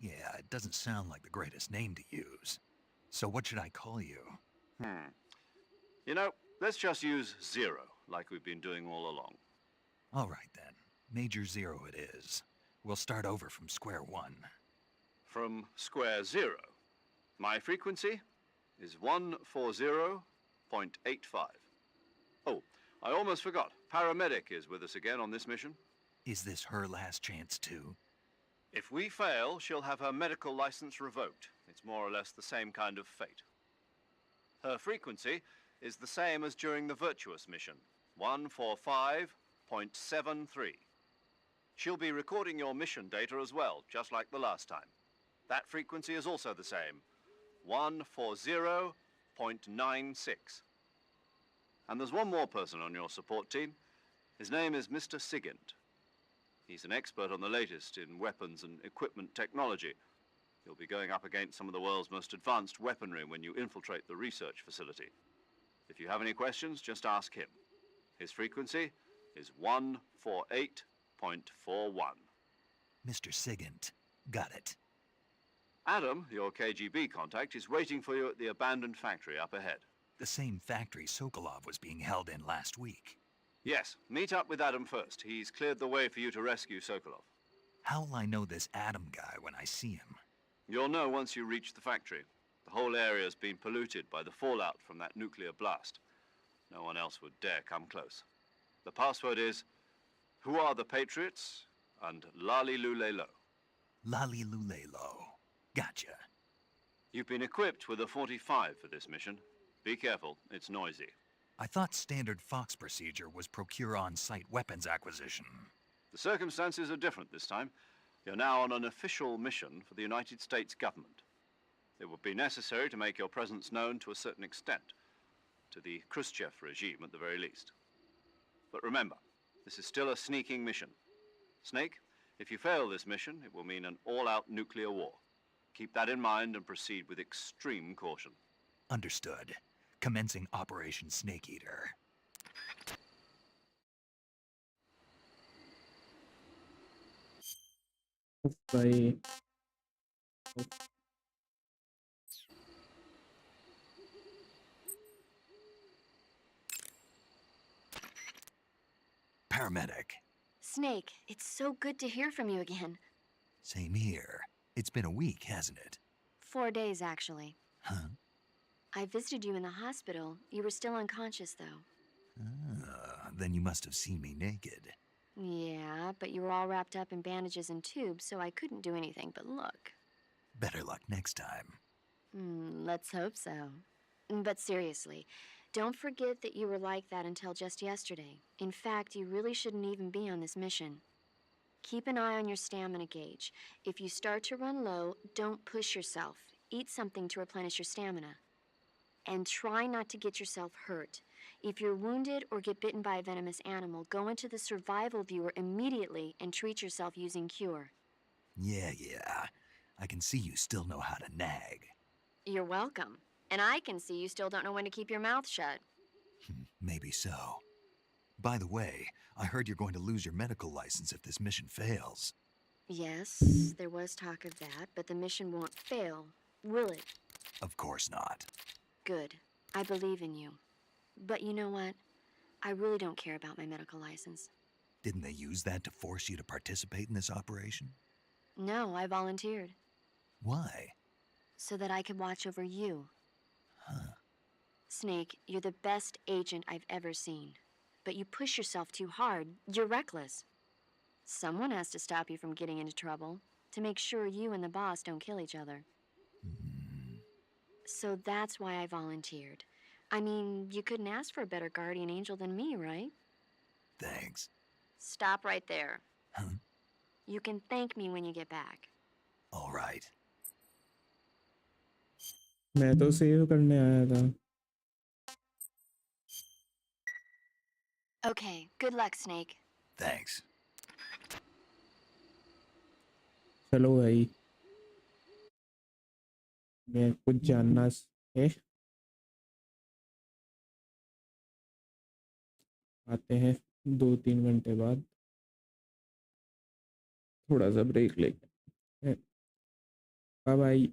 yeah, it doesn't sound like the greatest name to use. So what should I call you? You know, let's just use Zero, like we've been doing all along. All right then. Major Zero it is. We'll start over from square one. From square 0. My frequency is 140.85. Oh, I almost forgot. Paramedic is with us again on this mission. Is this her last chance too? If we fail, she'll have her medical license revoked. It's more or less the same kind of fate. Her frequency is the same as during the Virtuous mission, 145.73. She'll be recording your mission data as well, just like the last time. That frequency is also the same, 140.96. And there's one more person on your support team. His name is Mr. Sigint. He's an expert on the latest in weapons and equipment technology. You'll be going up against some of the world's most advanced weaponry when you infiltrate the research facility. If you have any questions, just ask him. His frequency is 148.41. Mr. Sigint. Got it. Adam, your KGB contact, is waiting for you at the abandoned factory up ahead. The same factory Sokolov was being held in last week. Yes, meet up with Adam first. He's cleared the way for you to rescue Sokolov. How'll I know this Adam guy when I see him? You'll know once you reach the factory. The whole area's been polluted by the fallout from that nuclear blast. No one else would dare come close. The password is, who are the Patriots? And Lali Lulelo. Lali Lulelo. Gotcha. You've been equipped with a 45 for this mission. Be careful, it's noisy. I thought standard Fox procedure was procure on-site weapons acquisition. The circumstances are different this time. You're now on an official mission for the United States government. It would be necessary to make your presence known to a certain extent, to the Khrushchev regime at the very least. But remember, this is still a sneaking mission. Snake, if you fail this mission, it will mean an all-out nuclear war. Keep that in mind and proceed with extreme caution. Understood. Commencing Operation Snake Eater. भाई Paramedic. Snake, it's so good to hear from you again. Same here. It's been a week, hasn't it? 4 days, actually. Huh? I visited you in the hospital. You were still unconscious, though. Then you must have seen me naked. Yeah, but you were all wrapped up in bandages and tubes, so I couldn't do anything but look. Better luck next time. Let's hope so. But seriously, don't forget that you were like that until just yesterday. In fact, you really shouldn't even be on this mission. Keep an eye on your stamina gauge. If you start to run low, don't push yourself. Eat something to replenish your stamina. And try not to get yourself hurt. If you're wounded or get bitten by a venomous animal, go into the survival viewer immediately and treat yourself using Cure. Yeah. I can see you still know how to nag. You're welcome. And I can see you still don't know when to keep your mouth shut. Maybe so. By the way, I heard you're going to lose your medical license if this mission fails. Yes, there was talk of that, but the mission won't fail, will it? Of course not. Good. I believe in you. But you know what? I really don't care about my medical license. Didn't they use that to force you to participate in this operation? No, I volunteered. Why? So that I could watch over you. Huh. Snake, you're the best agent I've ever seen. But you push yourself too hard. You're reckless. Someone has to stop you from getting into trouble, to make sure you and the boss don't kill each other. So that's why I volunteered. I mean, you couldn't ask for a better guardian angel than me, right? Thanks. Stop right there. Huh? You can thank me when you get back. All right. मैं तो save करने आया था. Okay, good luck, Snake. Thanks. चलो भाई. मैं कुछ जानना है. आते हैं 2-3 घंटे बाद. थोड़ा सा ब्रेक लेके. Bye bye.